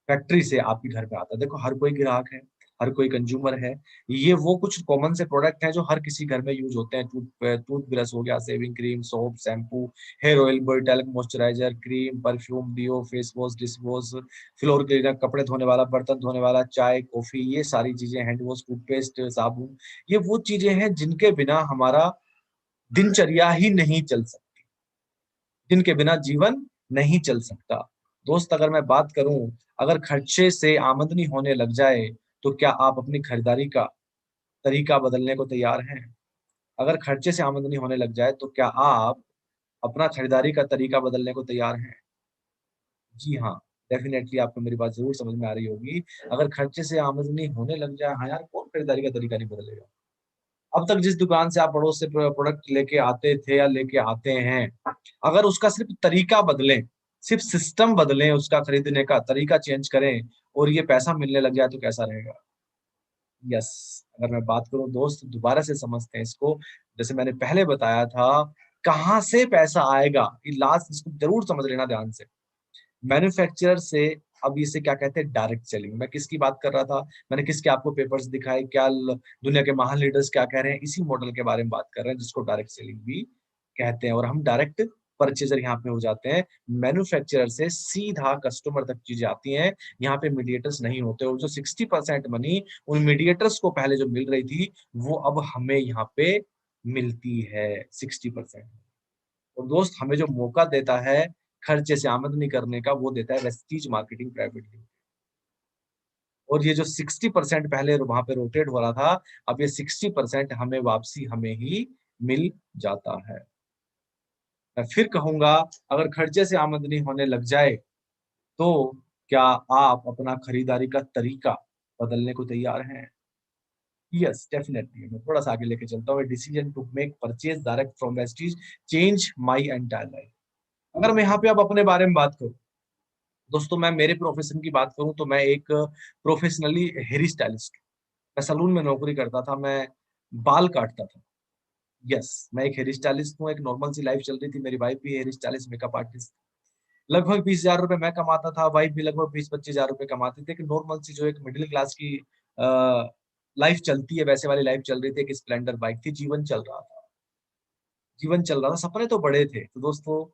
फैक्ट्री से आपके घर पे आता है। देखो हर कोई ग्राहक है, हर कोई कंज्यूमर है। ये वो कुछ कॉमन से प्रोडक्ट हैं जो हर किसी घर में यूज होते हैं। टूथ ब्रश हो गया, shaving cream, soap, shampoo, hair oil, body moisturiser, cream, perfume, deo, face wash, dish wash, floor cleaner, कपड़े धोने वाला, बर्तन धोने वाला, चाय, कॉफी, ये सारी चीजें, हैंड वॉश, टूथपेस्ट, साबुन। ये वो चीजें हैं जिनके बिना हमारा दिनचर्या ही नहीं चल सकती, जिनके बिना जीवन नहीं चल सकता। दोस्त अगर मैं बात करूं, अगर खर्चे से आमदनी होने लग जाए, तो क्या आप अपनी खरीदारी का तरीका बदलने को तैयार हैं? अगर खर्चे से आमदनी होने लग जाए, तो क्या आप अपना खरीदारी का तरीका बदलने को तैयार हैं? जी हाँ, डेफिनेटली आपको मेरी बात जरूर समझ में आ रही होगी। अगर खर्चे से आमदनी होने लग जाए, हाँ यार, कौन खरीदारी का तरीका नहीं बदलेगा? अब तक जिस दुकान से आप पड़ोस से प्रोडक्ट लेके आते थे या लेके आते हैं, अगर उसका सिर्फ तरीका बदलें, सिर्फ सिस्टम बदलें, उसका खरीदने का तरीका चेंज करें, और ये पैसा मिलने लग जाए, तो कैसा रहेगा? यस, अगर मैं बात करूं दोस्त, दोबारा से समझते हैं इसको। जैसे मैंने पहले बताया था, कहाँ से पैसा आएगा, ये लास्ट इसको जरूर समझ लेना ध्यान से। मैन्युफैक्चरर से अब इसे क्या कहते हैं, डायरेक्ट सेलिंग। मैं किसकी बात कर रहा था, मैंने किसके आपको पेपर्स दिखाए, क्या दुनिया के महान लीडर्स क्या कह रहे हैं, इसी मॉडल के बारे में बात कर रहे हैं जिसको डायरेक्ट सेलिंग भी कहते हैं। और हम डायरेक्ट परचेजर यहाँ पे हो जाते हैं, मैन्युफैक्चरर से सीधा कस्टमर तक चीजें आती हैं, यहाँ पे मीडिएटर्स नहीं होते। और जो 60% मनी उन मीडिएटर्स को पहले जो मिल रही थी, वो अब हमें यहाँ पे मिलती है 60%। और दोस्त हमें जो मौका देता है खर्चे से आमदनी करने का, वो देता है वेस्टीज मार्केटिंग प्राइवेट लिमिटेड। और ये जो 60% पहले वहां पे रोटेट हो रहा था, अब ये 60% हमें वापसी हमें ही मिल जाता है। मैं फिर कहूंगा, अगर खर्चे से आमदनी होने लग जाए तो क्या आप अपना खरीदारी का तरीका बदलने को तैयार हैं? Yes definitely. मैं थोड़ा सा आगे लेके चलता हूँ। Decision to make purchase direct from Vestige change my entire life. अगर मैं यहाँ पे अब अपने बारे में बात करूँ, दोस्तों मैं मेरे प्रोफेशन की बात करूँ तो मैं एक प्रोफेशनली हेयर स्टाइलिस्ट। मैं सलून में नौकरी करता था, मैं बाल काटता था। यस, मैं एक हेयर स्टाइलिस्ट हूँ। एक नॉर्मल सी लाइफ चल रही थी, मेरी वाइफ भी हेयर स्टाइलिस्ट मेकअप आर्टिस्ट। लगभग 20,000 रुपए मैं कमाता था, वाइफ भी लगभग 20-25,000 रुपए कमाती थी। एक नॉर्मल सी जो एक मिडिल क्लास की लाइफ चलती है, वैसे वाली लाइफ चल रही थी। एक स्प्लेंडर बाइक थी, जीवन चल रहा था। जीवन चल रहा था, सपने तो बड़े थे। तो दोस्तों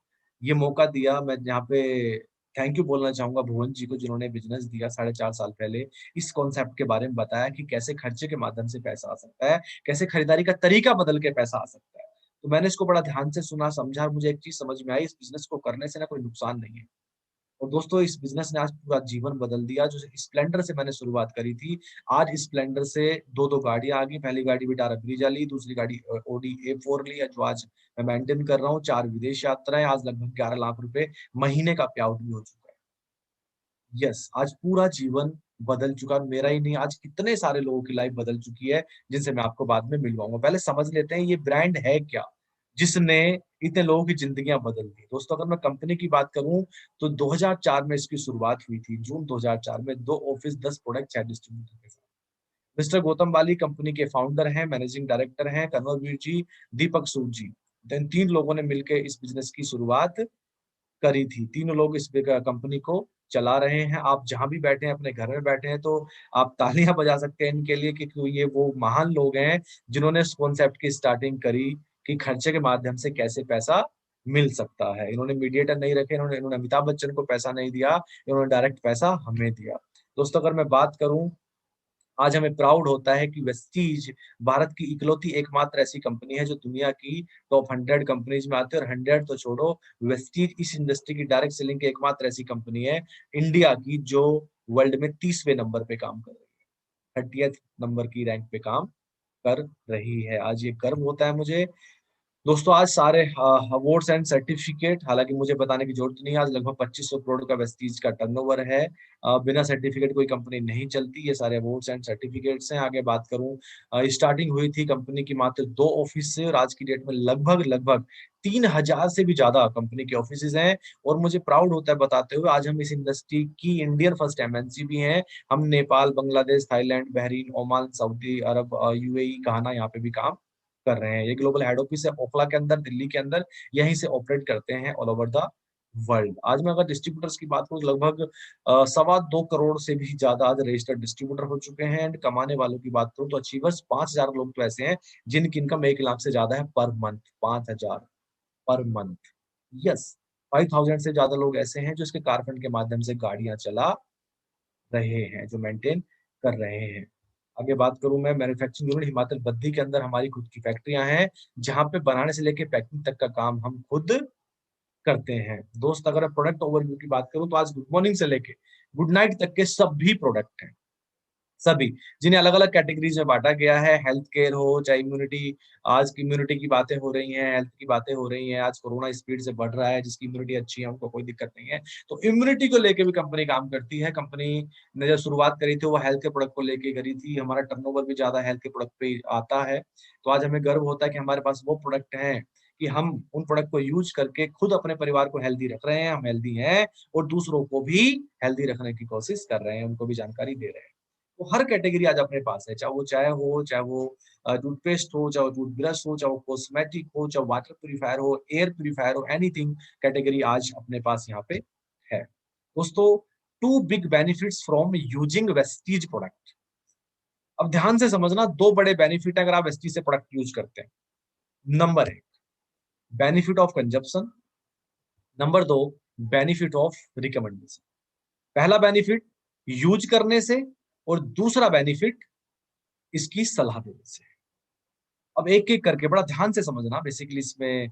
ये मौका दिया, मैं यहाँ पे थैंक यू बोलना चाहूँगा भुवन जी को, जिन्होंने बिज़नेस दिया 4.5 साल पहले। इस कॉन्सेप्ट के बारे में बताया कि कैसे खर्चे के माध्यम से पैसा आ सकता है, कैसे खरीदारी का तरीका बदल के पैसा आ सकता है। तो मैंने इसको बड़ा ध्यान से सुना, समझा और मुझे एक चीज़ समझ में आई, इस बिज़नेस को करने से ना कोई नुकसान नहीं है। और दोस्तों इस बिज़नेस ने आज पूरा जीवन बदल दिया। जो स्प्लेंडर से मैंने शुरुआत करी थी, आज स्प्लेंडर से 2-2 गाड़ियाँ आ गई। पहली गाड़ी विटारा ब्रीजा ली, दूसरी गाड़ी ऑडी A4 ली, जो आज मैं मेंटेन कर रहा हूँ। 4 विदेश यात्राएँ, आज लगभग 11 लाख रुपए महीने का पे आउट भी हो चुका है। यस, आज पूरा जीवन बदल चुका है। मेरा ही नहीं, आज कितने सारे लोगों की लाइफ बदल चुकी है, जिनसे मैं आपको बाद में मिलवाऊँगा। पहले समझ लेते हैं ये ब्रांड है क्या, जिसने इतने लोगों की ज़िंदगियाँ बदल दी। दोस्तों अगर मैं कंपनी की बात करूँ, तो 2004 में इसकी शुरुआत हुई थी। जून 2004 में 2 ऑफिस, 10 प्रोडक्ट, 6 डिस्ट्रीब्यूटर के साथ। मिस्टर गौतम वाली कंपनी के फाउंडर हैं, मैनेजिंग डायरेक्टर हैं, कन्वरवीर जी, दीपक सूद जी। देन 3 लोगों ने मिलके इस बिज़नेस की शुरुआत करी थी। तीनों लोग इस कंपनी को चला रहे हैं। आप जहाँ भी बैठे हैं, अपने घर में बैठे हैं, तो आप तालियाँ बजा सकते हैं इनके लिए, क्योंकि ये वो महान लोग हैं, जिन्होंने इस कॉन्सेप्ट की स्टार्टिंग करी कि खर्चे के माध्यम से कैसे पैसा मिल सकता है। इन्होंने मीडिएटर नहीं रखे, इन्होंने इन्होंने अमिताभ बच्चन को पैसा नहीं दिया, इन्होंने डायरेक्ट पैसा हमें दिया। दोस्तों अगर मैं बात करूँ, आज हमें प्राउड होता है कि वेस्टीज भारत की इकलौती एकमात्र ऐसी कंपनी है जो दुनिया की टॉप 100 कंपनीज में आती है। और 100 तो छोड़ो, वेस्टीज इस इंडस्ट्री की डायरेक्ट सेलिंग की एकमात्र ऐसी कंपनी है इंडिया की जो वर्ल्ड में 30वें नंबर पे काम कर रही है, 30th नंबर की रैंक पे काम कर रही है। आज ये गर्व होता है मुझे। दोस्तों आज सारे अवार्ड्स एंड सर्टिफिकेट, हालांकि मुझे बताने की जरूरत नहीं है, आज लगभग 2500 करोड़ का वेस्टीज का टर्नओवर है। बिना सर्टिफिकेट कोई कंपनी नहीं चलती। ये सारे अवार्ड्स एंड सर्टिफिकेट्स हैं। आगे बात करूं, स्टार्टिंग हुई थी कंपनी की मात्र 2 ऑफिस से, और आज की डेट में लगभग लगभग 3000 से भी ज्यादा कंपनी के ऑफिस हैं। और मुझे प्राउड होता है बताते हुए, आज हम इस इंडस्ट्री की इंडियन फर्स्ट एमएनसी भी हैं। हम Nepal, Bangladesh, Thailand, Bahrain, Oman, Saudi Arabia, UAE, Ghana यहाँ पे भी काम कर रहे हैं। ये ग्लोबल हेड ऑफिस है ओखला के अंदर, दिल्ली के अंदर। यहीं से ऑपरेट करते हैं ऑल ओवर द वर्ल्ड। आज मैं अगर डिस्ट्रीब्यूटर्स की बात करूं, लगभग 2.25 करोड़ से भी ज्यादा आज रजिस्टर्ड डिस्ट्रीब्यूटर हो चुके हैं। एंड कमाने वालों की बात करूं तो अचीवर्स 5,000 लोग तो ऐसे हैं जिनकी इनकम 1 लाख से ज्यादा है per month. 5,000 per month. Yes, 5,000 से ज्यादा लोग ऐसे हैं जो इसके कारफंड के माध्यम से गाड़ियां चला रहे हैं, जो मेंटेन कर रहे हैं। आगे बात करूं मैं, मैन्युफैक्चरिंग यूनिट हिमाचल बद्दी के अंदर हमारी खुद की फैक्ट्रियां हैं, जहां पे बनाने से लेके पैकिंग तक का काम हम खुद करते हैं। दोस्त अगर मैं प्रोडक्ट ओवरव्यू की बात करूं, तो आज गुड मॉर्निंग से लेके गुड नाइट तक के सभी प्रोडक्ट हैं, सभी, जिन्हें अलग अलग कैटेगरीज में बांटा गया है। हेल्थ केयर हो चाहे इम्यूनिटी, आज की इम्यूनिटी की बातें हो रही हैं, हेल्थ की बातें हो रही हैं। आज कोरोना स्पीड से बढ़ रहा है, जिसकी इम्यूनिटी अच्छी है उनको कोई दिक्कत नहीं है। तो इम्यूनिटी को लेके भी कंपनी काम करती है। कंपनी ने जो शुरुआत करी थी वो हेल्थ के प्रोडक्ट को लेके करी थी। हमारा टर्नओवर भी ज्यादा हेल्थ के प्रोडक्ट पे आता है। तो आज हमें गर्व होता है कि हमारे पास वो प्रोडक्ट हैं कि हम उन प्रोडक्ट को यूज करके खुद अपने परिवार को हेल्दी रख रहे हैं, हम हेल्दी हैं, और दूसरों को भी हेल्दी रखने की कोशिश कर रहे हैं, उनको भी जानकारी दे रहे हैं। तो हर कैटेगरी आज अपने पास है, चाहे वो चाय हो, चाहे वो टूथपेस्ट हो, चाहे वो टूथब्रश हो, चाहे वो कॉस्मेटिक हो, चाहे वाटर प्यूरिफायर हो, एयर प्यूरिफायर हो, एनीथिंग कैटेगरी आज अपने पास यहाँ पे है। दोस्तों 2 big benefits from using Vestige product. अब ध्यान से समझना, 2 बड़े बेनिफिट अगर आप वेस्टीज से प्रोडक्ट यूज करते हैं। Number 1 benefit of consumption, number 2 benefit of recommendation. पहला बेनिफिट यूज करने से और दूसरा बेनिफिट इसकी सलाह देने से। अब एक एक करके बड़ा ध्यान से समझना, बेसिकली इसमें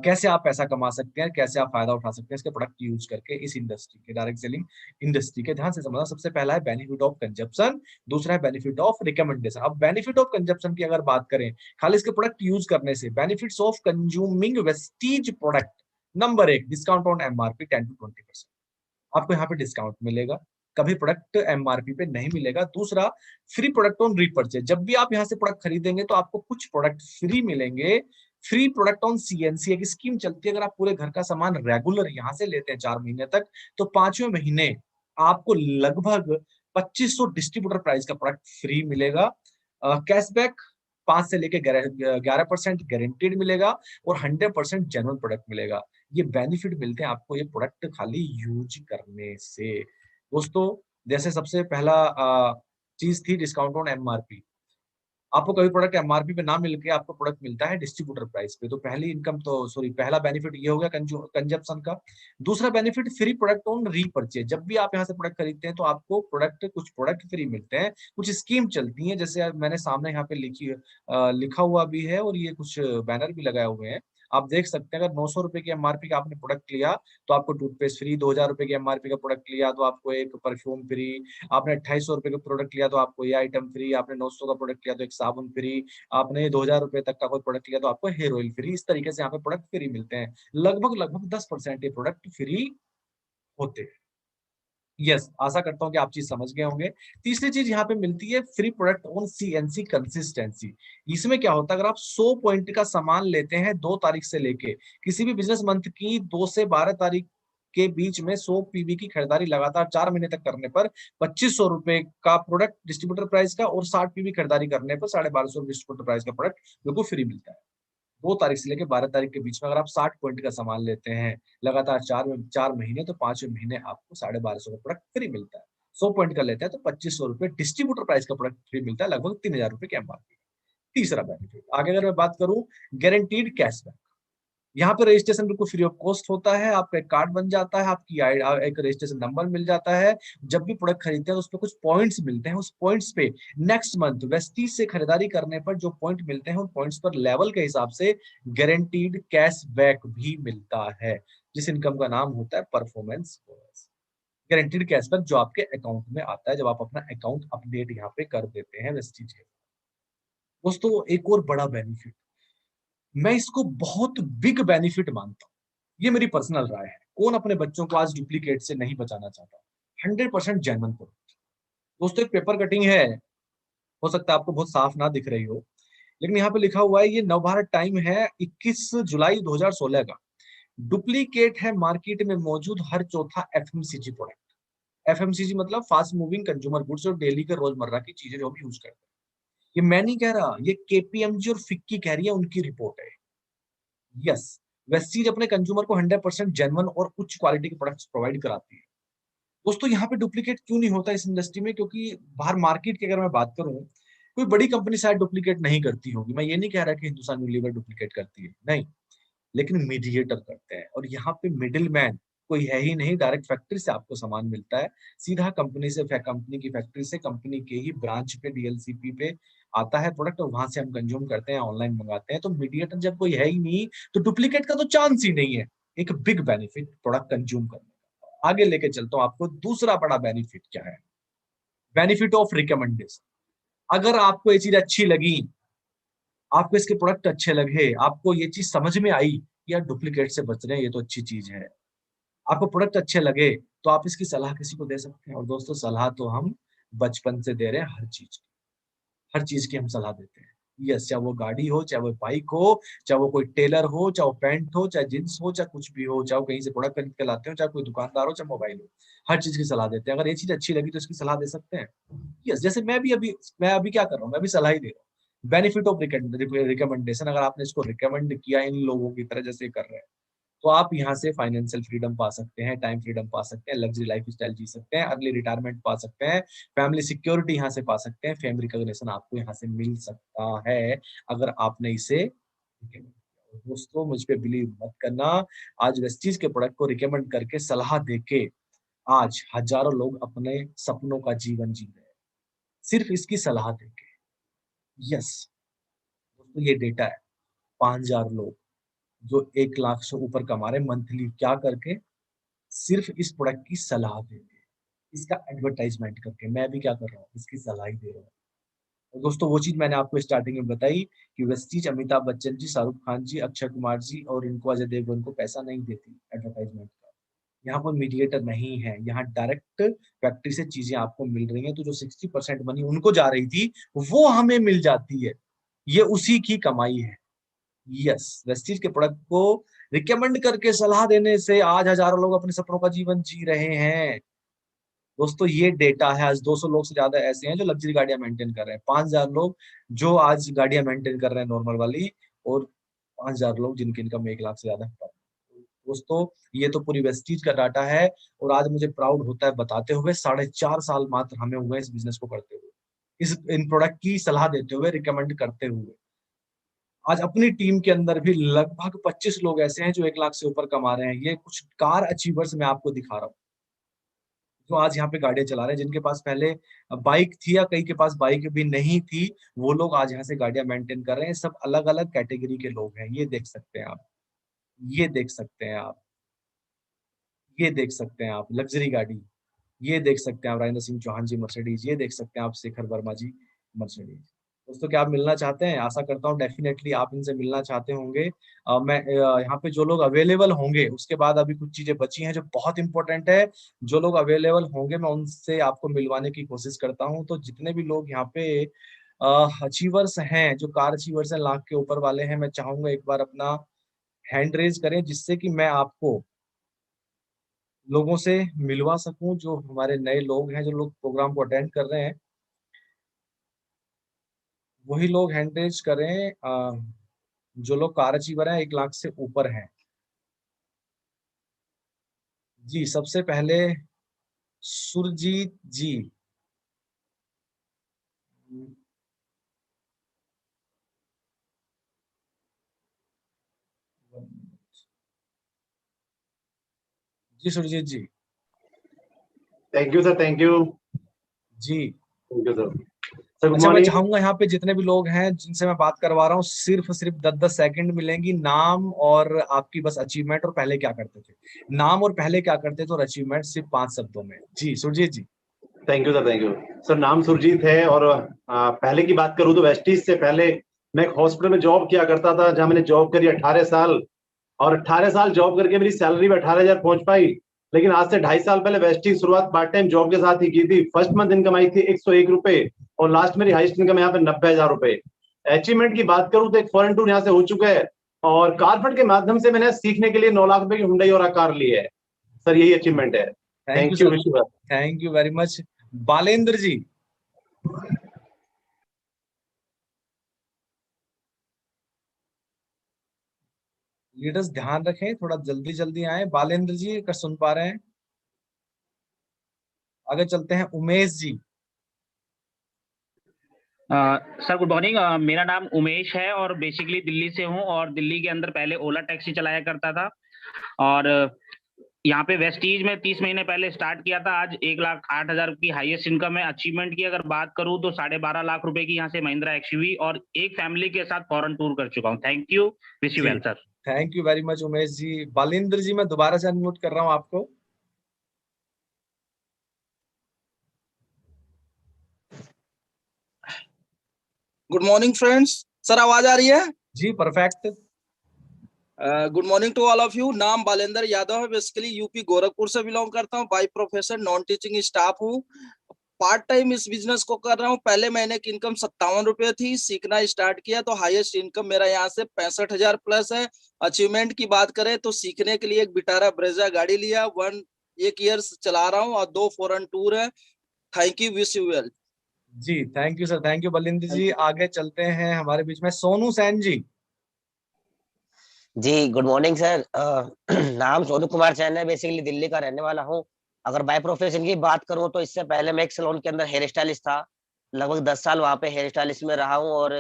कैसे आप पैसा कमा सकते हैं, कैसे आप फायदा उठा सकते हैं इसके प्रोडक्ट यूज करके इस इंडस्ट्री के, डायरेक्ट सेलिंग इंडस्ट्री के। ध्यान से समझना, सबसे पहला है बेनिफिट ऑफ कंजप्शन, दूसरा है बेनिफिट ऑफ रिकमेंडेशन। अब बेनिफिट ऑफ कंजप्शन की अगर बात करें, खाली इसके प्रोडक्ट यूज करने से, benefits of consuming Vestige product. Number 1 discount on MRP 10 to 20%, आपको यहाँ पे डिस्काउंट मिलेगा, कभी प्रोडक्ट एमआरपी पे नहीं मिलेगा। दूसरा, फ्री प्रोडक्ट ऑन रीपर्चेज, जब भी आप यहाँ से प्रोडक्ट खरीदेंगे तो आपको कुछ प्रोडक्ट फ्री मिलेंगे। फ्री प्रोडक्ट ऑन सीएनसी एक स्कीम चलती है, अगर आप पूरे घर का सामान रेगुलर यहाँ से लेते हैं 4 महीने तक, तो 5वें महीने आपको लगभग 2500 डिस्ट्रीब्यूटर प्राइस का प्रोडक्ट फ्री मिलेगा। कैशबैक 5 से लेके 11% गारंटीड मिलेगा और 100% जेन्युइन प्रोडक्ट मिलेगा। ये बेनिफिट मिलते हैं आपको ये प्रोडक्ट खाली यूज करने से। दोस्तों, जैसे सबसे पहला चीज थी डिस्काउंट ऑन एमआरपी। आपको कभी प्रोडक्ट एमआरपी पे ना मिल के आपको प्रोडक्ट मिलता है डिस्ट्रीब्यूटर प्राइस पे, तो पहली इनकम तो सॉरी पहला बेनिफिट ये हो गया कंजप्शन का। दूसरा benefit free product on repurchase, जब भी आप यहाँ से प्रोडक्ट खरीदते हैं तो आपको कुछ प्रोडक्ट फ्री मिलते हैं। कुछ स्कीम चलती है, जैसे मैंने सामने यहाँ पे लिखा हुआ भी है और ये कुछ बैनर भी लगाए हुए हैं, आप देख सकते हैं। अगर 900 रुपए की एमआरपी का आपने प्रोडक्ट लिया तो आपको टूथपेस्ट फ्री, 2000 रुपए की एमआरपी का प्रोडक्ट लिया तो आपको एक परफ्यूम फ्री, आपने 2800 रुपए का प्रोडक्ट लिया तो आपको ये आइटम फ्री, आपने 900 का प्रोडक्ट लिया तो एक साबुन फ्री, आपने 2000 रुपए तक का कोई प्रोडक्ट लिया तो आपको हेयर ऑयल फ्री। इस तरीके से यहाँ पे प्रोडक्ट फ्री मिलते हैं। लगभग लगभग 10% ये प्रोडक्ट फ्री होते हैं। यस, आशा करता हूँ कि आप चीज समझ गए होंगे। तीसरी चीज यहाँ पे मिलती है free product on CNC consistency. इसमें क्या होता है, अगर आप 100 पॉइंट का सामान लेते हैं 2 तारीख से लेके, किसी भी बिजनेस मंथ की 2 से 12 तारीख के बीच में 100 पीवी की खरीदारी लगातार 4 महीने तक करने पर 2500 रुपए का प्रोडक्ट डिस्ट्रीब्यूटर प्राइस का, और 60 पीवी खरीदारी करने पर 1250 डिस्ट्रीब्यूटर प्राइस का प्रोडक्ट बिल्कुल फ्री मिलता है। 2 तारीख से लेकर 12 तारीख के बीच में अगर आप 60 पॉइंट का सामान लेते हैं लगातार 4 महीने, तो 5वें महीने आपको 1250 का प्रोडक्ट फ्री मिलता है। 100 पॉइंट का लेते हैं तो 2500 रुपए डिस्ट्रीब्यूटर प्राइस का प्रोडक्ट फ्री मिलता है, लगभग 3000 रुपए की एमआरपी। तीसरा बेनिफिट, आगे अगर मैं बात करूं, गारंटीड कैशबैक। यहाँ पे रजिस्ट्रेशन बिल्कुल फ्री ऑफ कॉस्ट होता है, आपका एक कार्ड बन जाता है, आपकी एक रजिस्ट्रेशन नंबर मिल जाता है। जब भी प्रोडक्ट खरीदते हैं तो उस पर कुछ पॉइंट्स मिलते हैं, उस पॉइंट्स पे नेक्स्ट मंथ वेस्टीज से खरीदारी करने पर जो पॉइंट मिलते हैं उन पॉइंट्स पर लेवल के हिसाब से गारंटीड कैशबैक भी मिलता है, जिस इनकम का नाम होता है परफॉर्मेंस बोनस। गारंटीड कैशबैक जो आपके अकाउंट में आता है जब आप अपना अकाउंट अपडेट यहाँ पे कर देते हैं वेस्टीज के। दोस्तों, एक और बड़ा बेनिफिट, मैं इसको बहुत बिग बेनिफिट मानता हूँ, ये मेरी पर्सनल राय है। कौन अपने बच्चों को आज डुप्लीकेट से नहीं बचाना चाहता? 100% जेन्युइन प्रोडक्ट। दोस्तों, एक पेपर कटिंग है, हो सकता है आपको बहुत साफ ना दिख रही हो, लेकिन यहाँ पे लिखा हुआ है, ये नवभारत टाइम है 21 जुलाई 2016 का। डुप्लीकेट है मार्केट में मौजूद हर चौथा एफएमसीजी प्रोडक्ट। एफएमसीजी मतलब फास्ट मूविंग कंज्यूमर गुड्स, और डेली के रोजमर्रा की चीजें जो हम यूज करते हैं। ये मैं नहीं कह रहा, ये केपीएमजी और फिक्की कह रही है, उनकी रिपोर्ट है। यस, वेस्टीज अपने कंज्यूमर को 100% जेन्युइन और उच्च क्वालिटी के प्रोडक्ट्स प्रोवाइड कराती है। दोस्तों, यहाँ पे डुप्लीकेट क्यों नहीं होता इस इंडस्ट्री में? क्योंकि बाहर मार्केट की अगर मैं बात करूं, कोई बड़ी कंपनी शायद डुप्लीकेट नहीं करती होगी, मैं ये नहीं कह रहा कि हिंदुस्तान यूनिलीवर डुप्लीकेट करती है, नहीं, लेकिन मीडिएटर करते हैं। और यहाँ पे मिडिल मैन कोई है ही नहीं, डायरेक्ट फैक्ट्री से आपको सामान मिलता है, सीधा कंपनी से, कंपनी की फैक्ट्री से, कंपनी के ही ब्रांच पे, डीएलसीपी पे आता है प्रोडक्ट, और वहां से हम कंज्यूम करते हैं, ऑनलाइन मंगाते हैं। तो मीडिएटर जब कोई है ही नहीं, तो डुप्लीकेट का तो चांस ही नहीं है। एक बिग बेनिफिट प्रोडक्ट कंज्यूम करने का। आगे लेके चलता हूँ आपको, दूसरा बड़ा बेनिफिट क्या है, बेनिफिट ऑफ रिकमेंडेशन। अगर आपको ये चीज अच्छी लगी, आपको इसके प्रोडक्ट अच्छे लगे, आपको ये चीज समझ में आई कि यार डुप्लीकेट से बच रहे हैं, ये तो अच्छी चीज है, आपको प्रोडक्ट अच्छे लगे, तो आप इसकी सलाह किसी को दे सकते हैं। और दोस्तों, सलाह तो हम बचपन से दे रहे हैं, हर चीज की हम सलाह देते हैं। यस, चाहे वो गाड़ी हो, चाहे वो बाइक हो, चाहे वो कोई टेलर हो, चाहे वो पैंट हो, चाहे जींस हो, चाहे कुछ भी हो, चाहे वो कहीं से प्रोडक्ट खरीद के लाते हो, चाहे कोई दुकानदार हो, चाहे मोबाइल हो, हर चीज की सलाह देते हैं। अगर ये चीज अच्छी लगी तो इसकी सलाह दे सकते हैं। यस, जैसे मैं अभी क्या कर रहा हूँ, मैं अभी सलाह ही दे रहा हूँ। बेनिफिट ऑफ रिकमेंडेशन, अगर आपने इसको रिकमेंड किया इन लोगों की तरह जैसे कर रहे हैं, तो आप यहाँ से फाइनेंशियल फ्रीडम पा सकते हैं, टाइम फ्रीडम पा सकते हैं, लग्जरी लाइफ स्टाइल जी सकते हैं, अर्ली रिटायरमेंट पा सकते हैं, फैमिली सिक्योरिटी यहाँ से पा सकते हैं, फेम रिकॉग्निशन आपको यहाँ से मिल सकता है अगर आपने इसे recommend किया। दोस्तों मुझ पे बिलीव मत करना, आज वेस्टीज के प्रोडक्ट को रिकमेंड करके सलाह देके आज हजारों लोग अपने सपनों का जीवन जी रहे हैं, सिर्फ इसकी सलाह देके। यस दोस्तों, ये डेटा है। 5,000 लोग जो 1 लाख से ऊपर कमा रहे हैं मंथली, क्या करके? सिर्फ इस प्रोडक्ट की सलाह देके, इसका एडवर्टाइजमेंट करके। मैं भी क्या कर रहा हूँ, इसकी सलाह ही दे रहा हूँ। और दोस्तों वो चीज मैंने आपको स्टार्टिंग में बताई कि वेस्टीज अमिताभ बच्चन जी, शाहरुख खान जी, अक्षय कुमार जी और इनको अजय देवगन को पैसा नहीं देती एडवर्टाइजमेंट का। यहाँ पर मीडिएटर नहीं है, यहाँ डायरेक्ट फैक्ट्री से चीजें आपको मिल रही हैं, तो जो 60% मनी उनको जा रही थी वो हमें मिल जाती है, ये उसी की कमाई है। यस, वेस्टीज के प्रोडक्ट को रिकमेंड करके सलाह देने से आज हजारों लोग अपने सपनों का जीवन जी रहे हैं। दोस्तों ये डेटा है, आज 200 लोग से ज्यादा ऐसे हैं जो लग्जरी गाड़ियां मेंटेन कर रहे हैं, 5,000 लोग जो आज गाड़ियां मेंटेन कर रहे हैं नॉर्मल वाली, और 5,000 लोग जिनकी इनकम 1 लाख से ज्यादा है। दोस्तों ये तो पूरी वेस्टीज का डाटा है, और आज मुझे प्राउड होता है बताते हुए 4.5 साल मात्र हमें हुए इस बिजनेस को करते हुए, इस इन प्रोडक्ट की सलाह देते हुए, रिकमेंड करते हुए। आज अपनी टीम के अंदर भी लगभग 25 लोग ऐसे हैं जो 1 लाख से ऊपर कमा रहे हैं। ये कुछ कार अचीवर्स मैं आपको दिखा रहा हूँ, जो आज यहाँ पे गाड़ियां चला रहे हैं, जिनके पास पहले बाइक थी या कई के पास बाइक भी नहीं थी, वो लोग आज यहाँ से गाड़ियां मेंटेन कर रहे हैं। सब अलग अलग कैटेगरी के लोग हैं, ये देख सकते हैं आप, ये देख सकते हैं आप, ये देख सकते हैं आप लग्जरी गाड़ी, ये देख सकते हैं आप राजेंद्र सिंह चौहान जी मर्सिडीज, ये देख सकते हैं आप शेखर वर्मा जी मर्सिडीज। दोस्तों क्या आप मिलना चाहते हैं? आशा करता हूँ डेफिनेटली आप इनसे मिलना चाहते होंगे। मैं यहाँ पे जो लोग अवेलेबल होंगे, उसके बाद अभी कुछ चीजें बची हैं जो बहुत इंपॉर्टेंट है, जो लोग अवेलेबल होंगे मैं उनसे आपको मिलवाने की कोशिश करता हूँ। तो जितने भी लोग यहाँ पे अचीवर्स हैं, जो कार अचीवर्स हैं, लाख के ऊपर वाले हैं, मैं चाहूंगा एक बार अपना हैंड रेज करें, जिससे कि मैं आपको लोगों से मिलवा सकूं, जो हमारे नए लोग हैं, जो लोग प्रोग्राम को अटेंड कर रहे हैं, वही लोग हैंड रेज करें। जो लोग कार अचीवर हैं 1 लाख से ऊपर हैं। जी सबसे पहले सुरजीत जी। जी Surjit ji. Thank you sir, thank you, जी thank you sir. Sir good अच्छा, मैं मॉर्निंग। चाहूंगा यहाँ पे जितने भी लोग हैं जिनसे मैं बात करवा रहा हूँ, सिर्फ सिर्फ 10-10 सेकंड मिलेंगी। नाम और आपकी बस अचीवमेंट, और पहले क्या करते थे, नाम और पहले क्या करते थे, और अचीवमेंट सिर्फ 5 शब्दों में। जी Surjit ji. Thank you sir, thank you sir. नाम सुरजीत है, और पहले की बात करूँ तो वेस्टीज से पहले मैं एक हॉस्पिटल में जॉब किया करता था, जहां मैंने जॉब करी 18 साल। और 18 साल जॉब करके मेरी सैलरी भी 18,000 पहुंच पाई। लेकिन आज से 2.5 साल पहले वेस्टीज शुरुआत पार्ट टाइम जॉब के साथ ही की थी। फर्स्ट मंथ इनकम आई थी 101 रुपए, और लास्ट मेरी हाईएस्ट इनकम यहाँ पे 90,000 रुपए। अचीवमेंट की बात करूँ तो एक फॉरेन टूर यहाँ से हो चुका है, और कारफंड के माध्यम से मैंने सीखने के लिए 9 लाख रुपए की हुंडई और कार ली है। सर यही अचीवमेंट है। Thank you thank you, sir, wish you. Thank you very much. Balendra ji. Leaders ध्यान रखें, थोड़ा जल्दी जल्दी आए। बालेंद्र जी अगर सुन पा रहे हैं? आगे चलते हैं, Umesh ji. Sir good morning. मेरा नाम उमेश है और बेसिकली दिल्ली से हूँ, और दिल्ली के अंदर पहले ओला टैक्सी चलाया करता था, और यहाँ पे वेस्टीज में 30 महीने पहले स्टार्ट किया था। आज 1,08,000 की हाईएस्ट इनकम है। अचीवमेंट की अगर बात करूँ तो 12.5 लाख रुपए की यहाँ से महिंद्रा एक्सयूवी और एक फैमिली के साथ फॉरेन टूर कर चुका हूँ। थैंक यू, विश यू जी well sir. Thank you very much Umesh ji. Balendra ji मैं दोबारा से अनम्यूट कर रहा हूँ आपको। Good morning friends. सर आवाज आ रही है? जी perfect. Good morning to all of you. नाम बालेंद्र यादव है, बेसिकली यूपी गोरखपुर से बिलोंग करता हूँ। By profession non teaching staff हूँ। पार्ट टाइम इस बिजनेस को कर रहा हूँ। पहले महीने की इनकम 57 रुपए थी, सीखना स्टार्ट किया तो हाईएस्ट इनकम मेरा यहाँ से 65,000 प्लस है। अचीवमेंट की बात करें तो सीखने के लिए एक विटारा ब्रेजा गाड़ी लिया, 1 ईयर चला रहा हूँ, और 2 फॉरेन टूर है। Thank you, wish you well. जी thank you sir, thank you Balendra ji. आगे चलते हैं, हमारे बीच में सोनू सेन जी। जी गुड मॉर्निंग सर। नाम सोनू कुमार सैन है, बेसिकली दिल्ली का रहने वाला हूँ। अगर बाय प्रोफेशन की बात करूँ तो इससे पहले मैं एक सैलून के अंदर हेयर स्टाइलिस्ट था। लगभग 10 साल वहाँ पे हेयर स्टाइलिस्ट में रहा हूँ और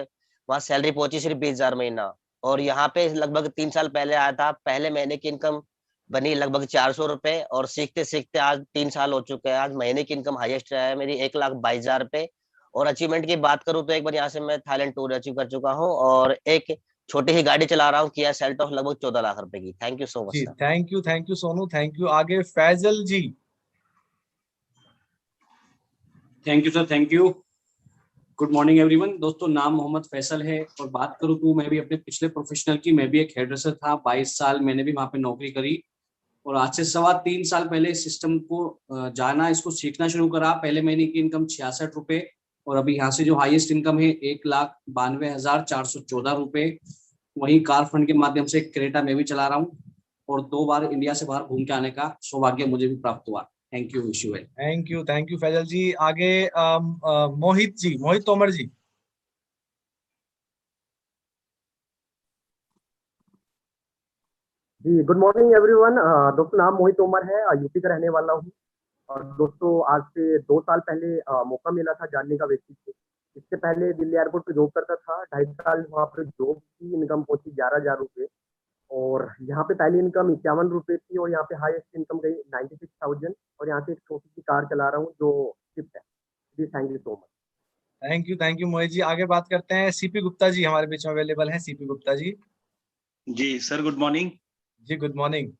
वहाँ सैलरी पहुंची सिर्फ 20,000 महीना। और यहाँ पे लगभग 3 साल पहले आया था। पहले महीने की इनकम बनी लगभग 400 रुपए और सीखते सीखते आज 3 साल हो चुके हैं। आज महीने की इनकम हाईएस्ट रहा है मेरी 1,22,000 रुपए। और अचीवमेंट की बात करूँ तो एक बार यहाँ से मैं थाईलैंड टूर अचीव कर चुका हूँ और एक छोटी ही गाड़ी चला रहा हूँ, किया सेल्टॉस, लगभग 14 लाख रुपए की। थैंक यू सो मच जी sir. Thank you Sonu, thank you. आगे Faizal ji. Thank you sir, thank you. Good morning everyone. दोस्तों, नाम मोहम्मद फैसल है और बात करूं तो मैं भी अपने पिछले प्रोफेशनल की, मैं भी एक हेयर ड्रेसर था। 22 साल मैंने भी वहां पे नौकरी करी और आज से 3.25 साल पहले इस सिस्टम को जाना, इसको सीखना शुरू करा। पहले महीने की इनकम 66 रुपए और अभी यहाँ से जो हाईएस्ट इनकम है 1,92,414 रुपए। वहीं कार फंड के माध्यम से क्रेटा में भी चला रहा हूँ और 2 बार इंडिया से बाहर घूम के आने का सौभाग्य मुझे भी प्राप्त हुआ। Thank you, wish you well. Thank you Faizal ji. आगे मोहित जी, मोहित तोमर जी। जी गुड मॉर्निंग एवरीवन। दोस्तों नाम मोहित तोमर है, यूपी का रहने वाला हूँ। और दोस्तों आज से 2 साल पहले मौका मिला था जानने का वेस्टीज से। इससे पहले दिल्ली एयरपोर्ट पे जॉब करता था, 2.5 साल वहाँ पर जॉब की, इनकम पहुंची 11,000 रुपये। और यहाँ पे पहली इनकम 51 रुपये थी और यहाँ पे हाईएस्ट इनकम गई 96,000। और यहाँ से एक छोटी सी कार चला रहा हूँ जो स्विफ्ट है। जी thank you so much. Thank you Mohit ji. आगे बात करते हैं सीपी गुप्ता जी, हमारे बीच में अवेलेबल है सीपी गुप्ता जी। जी सर, गुड मॉर्निंग। जी गुड मॉर्निंग।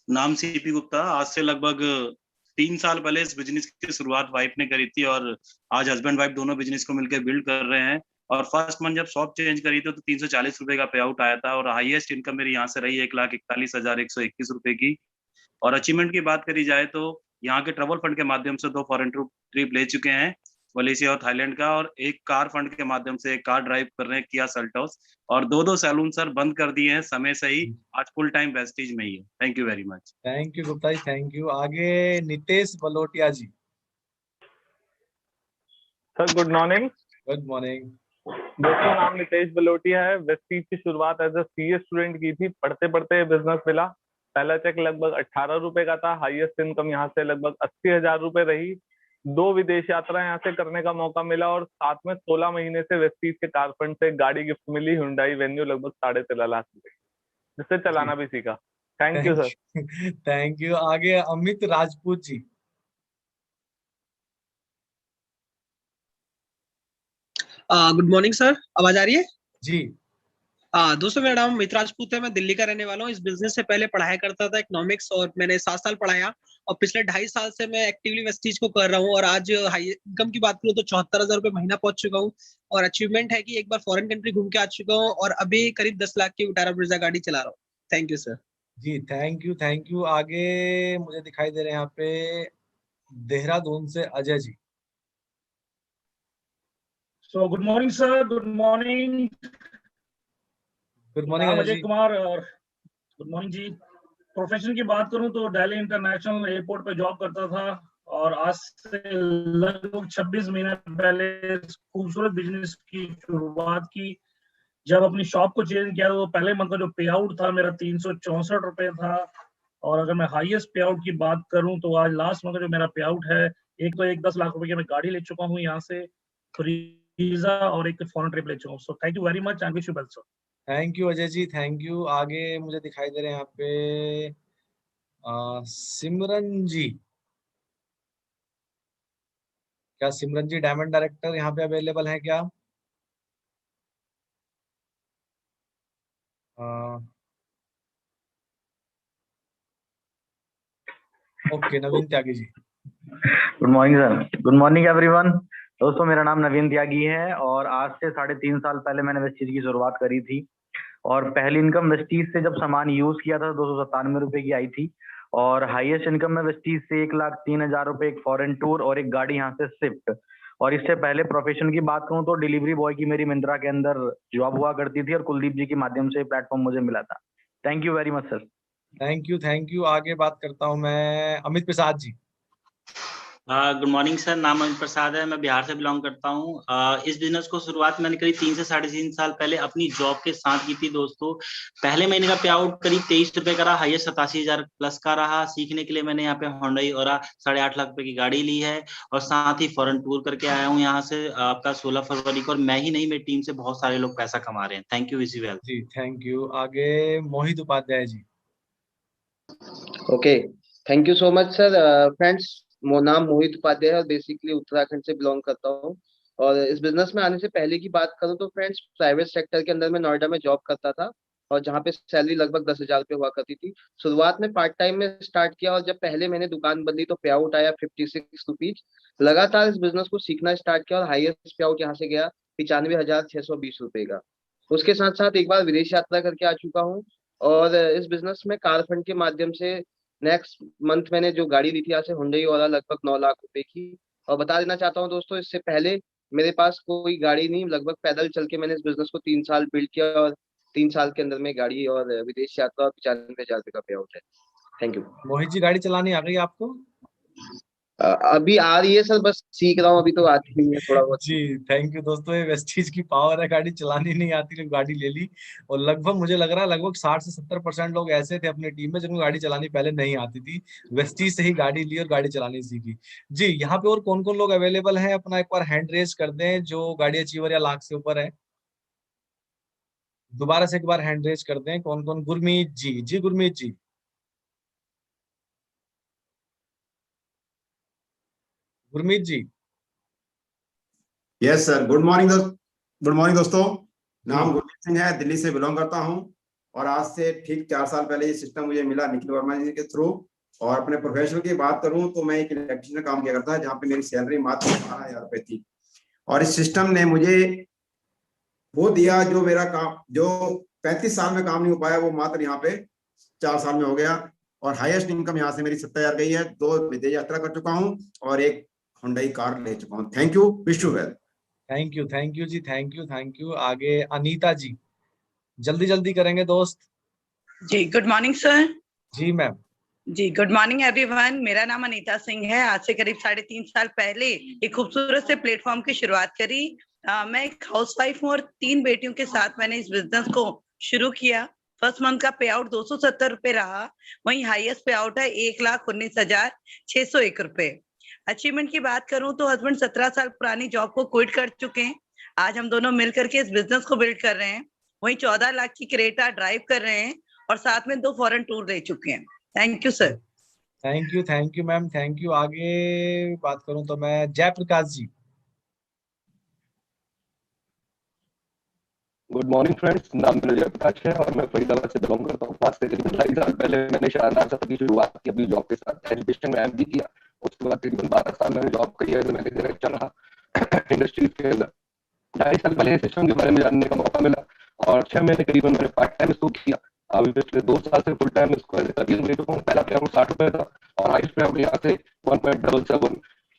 नाम सीपी गुप्ता। आज से लगभग 3 साल पहले इस बिजनेस की शुरुआत वाइफ ने करी थी और आज हस्बैंड वाइफ दोनों बिजनेस को मिलकर बिल्ड कर रहे हैं। और फर्स्ट मंथ जब शॉप चेंज करी थी तो 340 रुपए का पे आउट आया था और हाईएस्ट इनकम मेरी यहाँ से रही 1,41,121 रुपए की। और अचीवमेंट की बात करी जाए तो यहाँ के ट्रैवल फंड के माध्यम से 2 फॉरेन ट्रिप ले चुके हैं, मलेशिया और थाईलैंड का, और एक कार फंड के माध्यम से एक कार ड्राइव कर रहे हैं, किया सेल्टॉस। और 2 सैलून सर बंद कर दिए हैं समय से ही, आज फुल टाइम वेस्टीज में ही है। Thank you very much. Thank you Gupta ji, thank you. आगे Nitesh Balotia ji. Sir good morning. Good morning. दोस्तों नाम नितेश बलोटिया है। वेस्टीज की शुरुआत एज अ सीए स्टूडेंट की थी। पढ़ते पढ़ते बिजनेस मिला। पहला चेक लगभग 18 रुपए का था। हाईएस्ट इनकम यहाँ से लगभग 80,000 रुपए रही। 2 विदेश यात्रा यहाँ से करने का मौका मिला और साथ में 16 महीने से वेस्टीज के कार फंड से गाड़ी गिफ्ट मिली, हुंडई वेन्यू, लगभग 13.5 लाख रुपए, जिससे चलाना भी सीखा। Thank you sir. Thank you. आगे Amit Rajput ji. Good morning sir, आवाज आ रही है? जी। दोस्तों मेरा नाम अमित राजपूत है, मैं दिल्ली का रहने वाला हूँ। इस बिजनेस से पहले पढ़ाई करता था इकोनॉमिक्स और मैंने 7 साल पढ़ाया और पिछले 2.5 साल से मैं एक्टिवली वेस्टीज को कर रहा हूँ। और आज हाई इनकम की बात करूँ तो 74,000 रुपए महीना पहुंच चुका हूँ। और अचीवमेंट है कि एक बार फॉरेन कंट्री घूम के आ चुका हूँ और अभी करीब 10 लाख की विटारा ब्रिजा गाड़ी चला रहा हूँ। Thank you sir. जी थैंक यू। आगे मुझे दिखाई दे रहे हैं यहाँ पे देहरादून से Ajay ji. So good morning sir, good morning. Good morning नाम अजय अजय जी। कुमार और गुड मॉर्निंग जी। प्रोफेशन की बात करूं तो दिल्ली इंटरनेशनल एयरपोर्ट पे जॉब करता था और आज से लगभग 26 महीने पहले इस खूबसूरत बिजनेस की शुरुआत की। जब अपनी शॉप को चेंज किया तो पहले मंथ का जो पे आउट था मेरा 364 रुपए था। और अगर मैं हाईएस्ट पे आउट की बात करूं तो आज लास्ट मंथ का जो मेरा पे आउट है, एक तो 10 लाख रुपए की मैं गाड़ी ले चुका हूं यहाँ से, वीजा, और एक फॉरेन ट्रिप ले चुका हूँ। So thank you very much and wish you well sir. Thank you Ajay ji, thank you. आगे मुझे दिखाई दे रहे हैं यहाँ पे सिमरन जी। क्या सिमरन जी डायमंड डायरेक्टर यहाँ पे अवेलेबल है क्या? Okay, Naveen Tyagi ji. Good morning sir. Good morning everyone. दोस्तों मेरा नाम नवीन त्यागी है और आज से 3.5 साल पहले मैंने वेस्टीज की शुरुआत करी थी और पहली इनकम वेस्टीज से जब सामान यूज किया था 297 रुपए की आई थी। और हाईएस्ट इनकम में वेस्टीज से 1,03,000 रुपए, एक फॉरेन टूर और एक गाड़ी यहाँ से स्विफ्ट। और इससे पहले प्रोफेशन की बात करूँ तो डिलीवरी बॉय की मेरी मिंत्रा के अंदर जॉब हुआ करती थी और कुलदीप जी के माध्यम से प्लेटफॉर्म मुझे मिला था। Thank you very much sir. Thank you. आगे बात करता हूँ मैं Amit Prasad ji. Good morning sir, नाम अमित प्रसाद है, मैं बिहार से बिलोंग करता हूँ। इस बिजनेस को शुरुआत मैंने करीब 3 से 3.5 साल पहले अपनी जॉब के साथ की थी दोस्तों। पहले महीने का पे आउट करीब 23 रुपए का रहा, हाईएस्ट 87,000 प्लस का रहा। सीखने के लिए मैंने यहाँ पे Hyundai Aura 8.5 लाख रुपए की गाड़ी ली है और साथ ही फॉरेन टूर करके आया हूँ यहाँ से आपका 16 फरवरी को। और मैं ही नहीं, मेरी टीम से बहुत सारे लोग पैसा कमा रहे हैं। Thank you, wish you well. जी थैंक यू। आगे Mohit Upadhyay ji. Okay, thank you so much sir. Friends, नाम मोहित उपाध्याय है और बेसिकली उत्तराखंड से बिलोंग करता हूँ। और इस बिजनेस में आने से पहले की बात करूँ तो फ्रेंड्स, प्राइवेट सेक्टर के अंदर मैं नोएडा में जॉब करता था और जहाँ पे सैलरी लगभग 10,000 रुपये हुआ करती थी। शुरुआत में पार्ट टाइम में स्टार्ट किया और जब पहले मैंने दुकान बदली तो पे आउट आया 56 रुपीज। लगातार इस बिजनेस को सीखना स्टार्ट किया और हाईएस्ट पे आउट यहाँ से गया 95,620 रुपये का। उसके साथ साथ एक बार विदेश यात्रा करके आ चुका हूँ और इस बिजनेस में कार फंड के माध्यम से नेक्स्ट मंथ मैंने जो गाड़ी ली थी यहाँ से Hyundai Aura लगभग 9 लाख रुपए की। और बता देना चाहता हूँ दोस्तों, इससे पहले मेरे पास कोई गाड़ी नहीं, लगभग पैदल चल के मैंने इस बिजनेस को 3 साल बिल्ड किया और 3 साल के अंदर में गाड़ी और विदेश यात्रा 95,000 रुपये का पे आउट है। Thank you. मोहित जी, गाड़ी चलानी आ गई आपको? अभी आ रही है सर, बस सीख रहा हूँ, अभी तो आती नहीं है थोड़ा बहुत। जी थैंक यू दोस्तों, ये वेस्टीज की पावर है, गाड़ी चलानी नहीं आती तो गाड़ी ले ली। और लगभग मुझे लग रहा है लगभग 60 से 70% लोग ऐसे थे अपनी टीम में जिनको गाड़ी चलानी पहले नहीं आती थी, वेस्टीज से ही गाड़ी ली और गाड़ी चलानी सीखी। जी यहाँ पे और कौन कौन लोग अवेलेबल हैं, अपना एक बार हैंड रेज कर दें जो गाड़ी अचीवर या लाख से ऊपर है। दोबारा से एक बार हैंड रेज कर दें, कौन कौन। गुरमीत जी, जी गुरमीत जी। गुरमीत जी। यस सर, गुड मॉर्निंग दोस्तों। नाम गुरमीत सिंह है, दिल्ली से बिलोंग करता हूं और आज से ठीक 4 साल पहले ये सिस्टम मुझे मिला निखिल वर्मा जी के थ्रू। और अपने प्रोफेशनल की बात करूं तो मैं एक इलेक्ट्रीशियन काम किया करता था जहां पे मेरी सैलरी मात्र 12,000 रुपए थी। और इस सिस्टम ने मुझे वो दिया जो मेरा काम, जो 35 साल में काम नहीं हो पाया, वो मात्र यहाँ पे 4 साल में हो गया। और हाईएस्ट इनकम यहाँ से मेरी 70,000 गई है। 2 विदेश यात्रा कर चुका हूँ और एक Hyundai कार ले चुका हूँ। Thank you, wish you well. Thank you जी, थैंक यू। आगे अनीता जी, जल्दी जल्दी करेंगे दोस्त। जी गुड मॉर्निंग सर। जी मैम। जी गुड मॉर्निंग एवरीवन, मेरा नाम अनीता सिंह है। आज से करीब 3.5 साल पहले एक खूबसूरत से प्लेटफॉर्म की शुरुआत करी। मैं एक हाउसवाइफ हूँ और 3 बेटियों के साथ मैंने इस बिजनेस को शुरू किया। फर्स्ट मंथ का पे आउट 270 रुपए रहा, वहीं हाईएस्ट पे आउट है 1,19,601 रुपए। अचीवमेंट की बात करूं तो हस्बैंड 17 साल पुरानी जॉब को क्विट कर चुके हैं। आज हम दोनों मिल करके इस बिजनेस को बिल्ड कर रहे हैं। वहीं 14 लाख की क्रेटा ड्राइव कर रहे हैं और साथ में 2 फॉरेन टूर ले चुके हैं। Thank you sir. Thank you ma'am, thank you. आगे बात करूं तो मैं जयप्रकाश जी। गुड मॉर्निंग फ्रेंड्स, नाम मेरा जयप्रकाश है और मैं फरीदाबाद से बिलोंग करता हूँ। 5 से करीबन 2.5 साल पहले मैंने शानदार सफर की शुरुआत की अपनी जॉब के साथ। एजुकेशन में एमबी किया, उसके बाद तकरीबन 12 साल मैंने जॉब करी है, मैनेजर चल रहा इंडस्ट्री के अंदर। 2.5 साल पहले सिस्टम के बारे में जानने का मौका मिला और 6 महीने करीबन मैंने पार्ट टाइम इसको किया। अभी पिछले 2 साल से फुल टाइम इसको करियर ले चुका हूँ। पहला पे आउट 60 रुपए था और हाईएस्ट पे आउट यहाँ से 1.77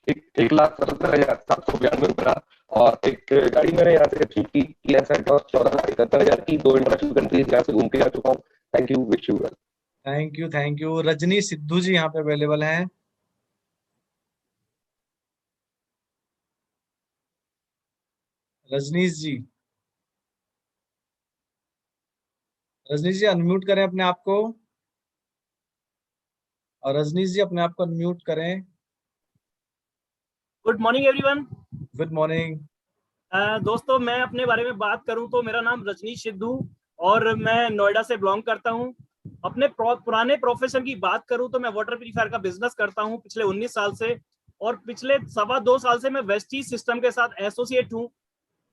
1,77,792 रुपए रहा। और एक गाड़ी मैंने यहाँ से अचीव की Kia Seltos 14,71,000 की। 2 इंटरनेशनल कंट्रीज यहाँ से घूम के आ चुका हूँ। Thank you, wish you well. Thank you. Rajni Sidhu ji यहाँ पे अवेलेबल हैं। रजनीश जी, अनम्यूट करें अपने आप को। और रजनीश जी अपने आप को अनम्यूट करें। Good morning everyone. Good morning. दोस्तों, मैं अपने बारे में बात करूं तो मेरा नाम रजनीश सिद्धू और मैं नोएडा से बिलोंग करता हूं। अपने पुराने प्रोफेशन की बात करूं तो मैं वाटर प्यूरिफायर का बिजनेस करता हूं पिछले 19 साल से और पिछले 2.25 साल से मैं वेस्टीज सिस्टम के साथ एसोसिएट हूं।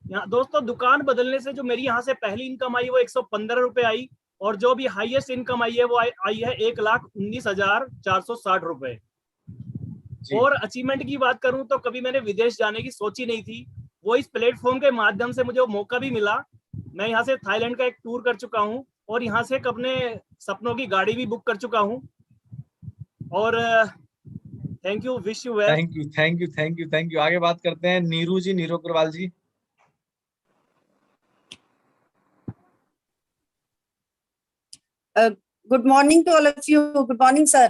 यहाँ दोस्तों, दुकान बदलने से जो मेरी यहाँ से पहली इनकम आई वो 115 रुपए आई और जो भी हाईएस्ट इनकम आई है वो आई है 1,19,460 रुपए। और अचीवमेंट की बात करूं तो कभी मैंने विदेश जाने की सोची नहीं थी, वो इस प्लेटफॉर्म के माध्यम से मुझे वो मौका भी मिला। मैं यहाँ से थाईलैंड का एक टूर कर चुका हूँ और यहाँ से अपने सपनों की गाड़ी भी बुक कर चुका हूँ। और thank you, wish you well. Thank you. आगे बात करते हैं Neeru ji, Neeru Agarwal ji. Good morning to all of you. Good morning sir.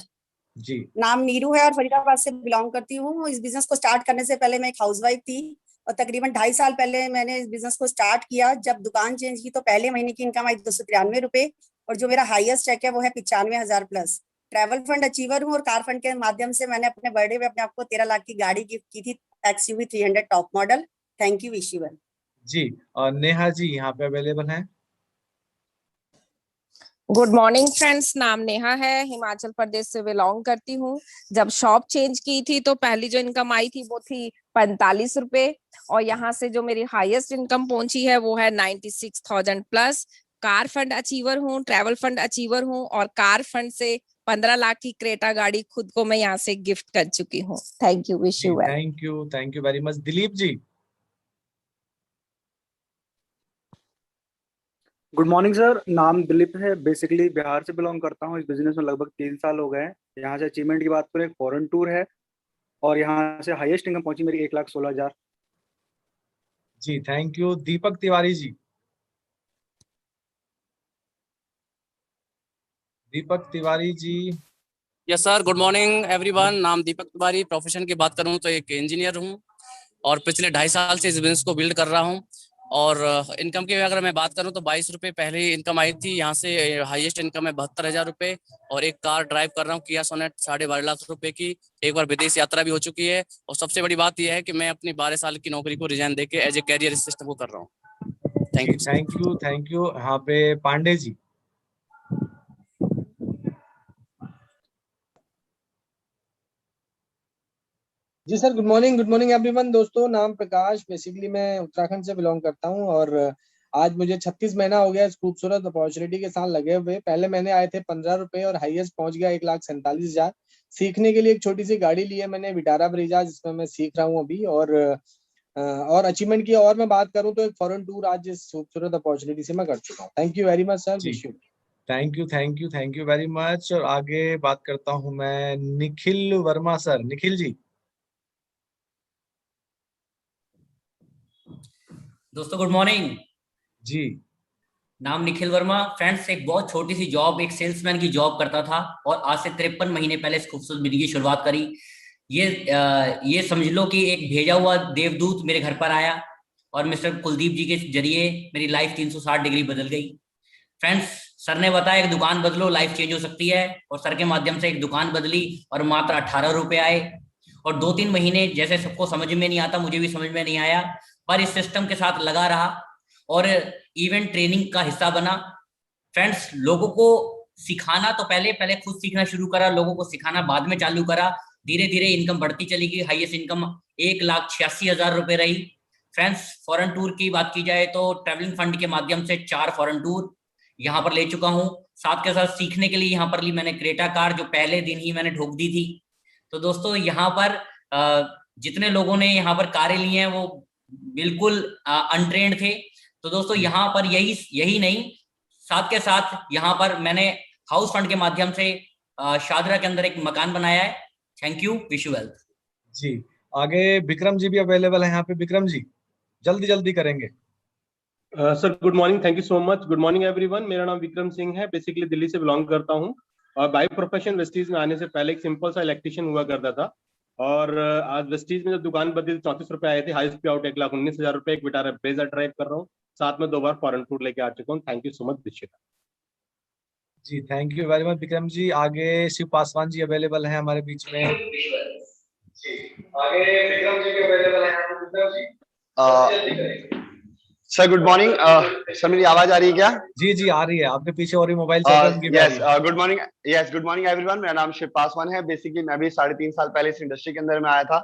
जी। नाम नीरू है और फरीदाबाद से बिलोंग करती हूँ। इस बिजनेस को स्टार्ट करने से पहले मैं एक हाउसवाइफ थी और तकरीबन 2.5 साल पहले मैंने इस बिजनेस को स्टार्ट किया। जब दुकान चेंज की तो पहले महीने की इनकम आई 293 रुपए और जो मेरा हाईएस्ट चेक है वो है 95,000 प्लस। ट्रैवल फंड अचीवर हूँ और कार फंड के माध्यम से मैंने अपने बर्थडे पे अपने आपको 13 लाख की गाड़ी गिफ्ट की थी, XUV 300 top model. Thank you, wish you well. जी, और नेहा जी यहाँ पे अवेलेबल है। गुड मॉर्निंग फ्रेंड्स, नाम नेहा है, हिमाचल प्रदेश से बिलोंग करती हूँ। जब शॉप चेंज की थी तो पहली जो इनकम आई थी वो थी 45 रुपए और यहाँ से जो मेरी हाईएस्ट इनकम पहुंची है वो है 96,000 प्लस। कार फंड अचीवर हूँ, ट्रैवल फंड अचीवर हूँ और कार फंड से 15 लाख की क्रेटा गाड़ी खुद को मैं यहाँ से गिफ्ट कर चुकी हूँ। Thank you, wish you well. Thank you very much. Dilip ji. Good morning sir, नाम दिलीप है, बेसिकली बिहार से बिलोंग करता हूँ। इस बिजनेस में लगभग 3 साल हो गए हैं। यहाँ से अचीवमेंट की बात करें, फॉरेन टूर है और यहाँ से हाईएस्ट इनकम पहुंची मेरी 1,16,000। जी, thank you. Deepak Tiwari ji. Deepak Tiwari ji. Yes sir, good morning everyone. नाम दीपक तिवारी, प्रोफेशन की बात करूं तो एक इंजीनियर हूं और पिछले 2.5 साल से इस बिजनेस को बिल्ड कर रहा हूं। और इनकम की अगर मैं बात करूं तो 22 रुपये पहले इनकम आई थी। यहाँ से हाईएस्ट इनकम है 72,000 रुपये और एक कार ड्राइव कर रहा हूँ, किया सोनेट 12.5 लाख रुपए की। एक बार विदेश यात्रा भी हो चुकी है और सबसे बड़ी बात यह है कि मैं अपनी 12 साल की नौकरी को रिजाइन देके एज ए कैरियर इस सिस्टम को कर रहा हूँ। Thank you. यहाँ पे पांडे जी। जी सर, गुड मॉर्निंग एवरीवन। दोस्तों, नाम प्रकाश, बेसिकली मैं उत्तराखंड से बिलोंग करता हूं और आज मुझे 36 महीना हो गया इस खूबसूरत अपॉर्चुनिटी के साथ लगे हुए। पहले मैंने आए थे 15 रुपए और हाईएस्ट पहुंच गया 1,47,000। सीखने के लिए एक छोटी सी गाड़ी ली है मैंने, विटारा ब्रीजा, जिसमें मैं सीख रहा हूँ अभी। और अचीवमेंट की और मैं बात करूँ तो एक फॉरेन टूर आज इस खूबसूरत अपॉर्चुनिटी से मैं कर चुका हूँ। Thank you very much sir, wish you. Thank you very much. और आगे बात करता हूँ मैं निखिल वर्मा सर। निखिल जी। दोस्तों गुड मॉर्निंग जी। नाम निखिल वर्मा। फ्रेंड्स, एक बहुत छोटी सी जॉब, एक सेल्समैन की जॉब करता था और आज से 53 महीने पहले इस खूबसूरत जिंदगी की शुरुआत करी। ये समझ लो कि एक भेजा हुआ देवदूत मेरे घर पर आया और मिस्टर कुलदीप जी के जरिए मेरी लाइफ 360 डिग्री बदल गई। फ्रेंड्स, सर ने बताया एक दुकान बदलो, लाइफ चेंज हो सकती है, और सर के माध्यम से एक दुकान बदली और मात्र 18 रुपए आए। और 2-3 महीने जैसे सबको समझ में नहीं आता, मुझे भी समझ में नहीं आया, पर इस सिस्टम के साथ लगा रहा और इवेंट ट्रेनिंग का हिस्सा बना। फ्रेंड्स, लोगों को सिखाना तो पहले खुद सीखना शुरू करा, लोगों को सिखाना बाद में चालू करा। धीरे धीरे इनकम बढ़ती चली गई। हाईएस्ट इनकम 1,86,000 रुपए रही। फ्रेंड्स, फॉरेन टूर की बात की जाए तो ट्रैवलिंग फंड के माध्यम से 4 फॉरेन टूर यहाँ पर ले चुका हूँ। साथ के साथ सीखने के लिए यहाँ पर ली मैंने क्रेटा कार, जो पहले दिन ही मैंने ठोक दी थी। तो दोस्तों, यहाँ पर जितने लोगों ने यहाँ पर कारें ली हैं वो बिल्कुल अनट्रेंड थे। तो दोस्तों, यहाँ पर यही नहीं, साथ के साथ यहाँ पर मैंने हाउस फंड के माध्यम से शादरा के अंदर एक मकान बनाया है। Thank you, wish you wealth. जी, आगे विक्रम जी भी अवेलेबल है यहाँ पे। विक्रम जी, जल्दी करेंगे। Sir good morning, thank you so much. Good morning everyone. मेरा नाम विक्रम सिंह है, बेसिकली दिल्ली से बिलोंग करता हूँ और बाय प्रोफेशन वेस्टीज में आने से पहले एक सिंपल सा इलेक्ट्रिशियन हुआ करता था। और आज वेस्टीज में जब दुकान बदली 34 रुपए आए थे, हाईएस्ट पे आउट 1,19,000 रुपए, एक विटारा ब्रेजा ड्राइव कर रहा हूँ, साथ में 2 बार फॉरेन टूर लेके आ चुका हूँ। Thank you so much Dishita ji. Thank you very much Vikram ji. आगे शिव पासवान जी अवेलेबल है हमारे बीच में। जी, आगे विक्रम जी भी अवेलेबल है। Vikram ji, sir good morning. Sir मेरी आवाज आ रही है क्या? जी जी आ रही है। आपके पीछे और भी मोबाइल चल रहा है। Good morning everyone. मेरा नाम शिव पासवान है। बेसिकली मैं भी 3.5 साल पहले इस इंडस्ट्री के अंदर में आया था।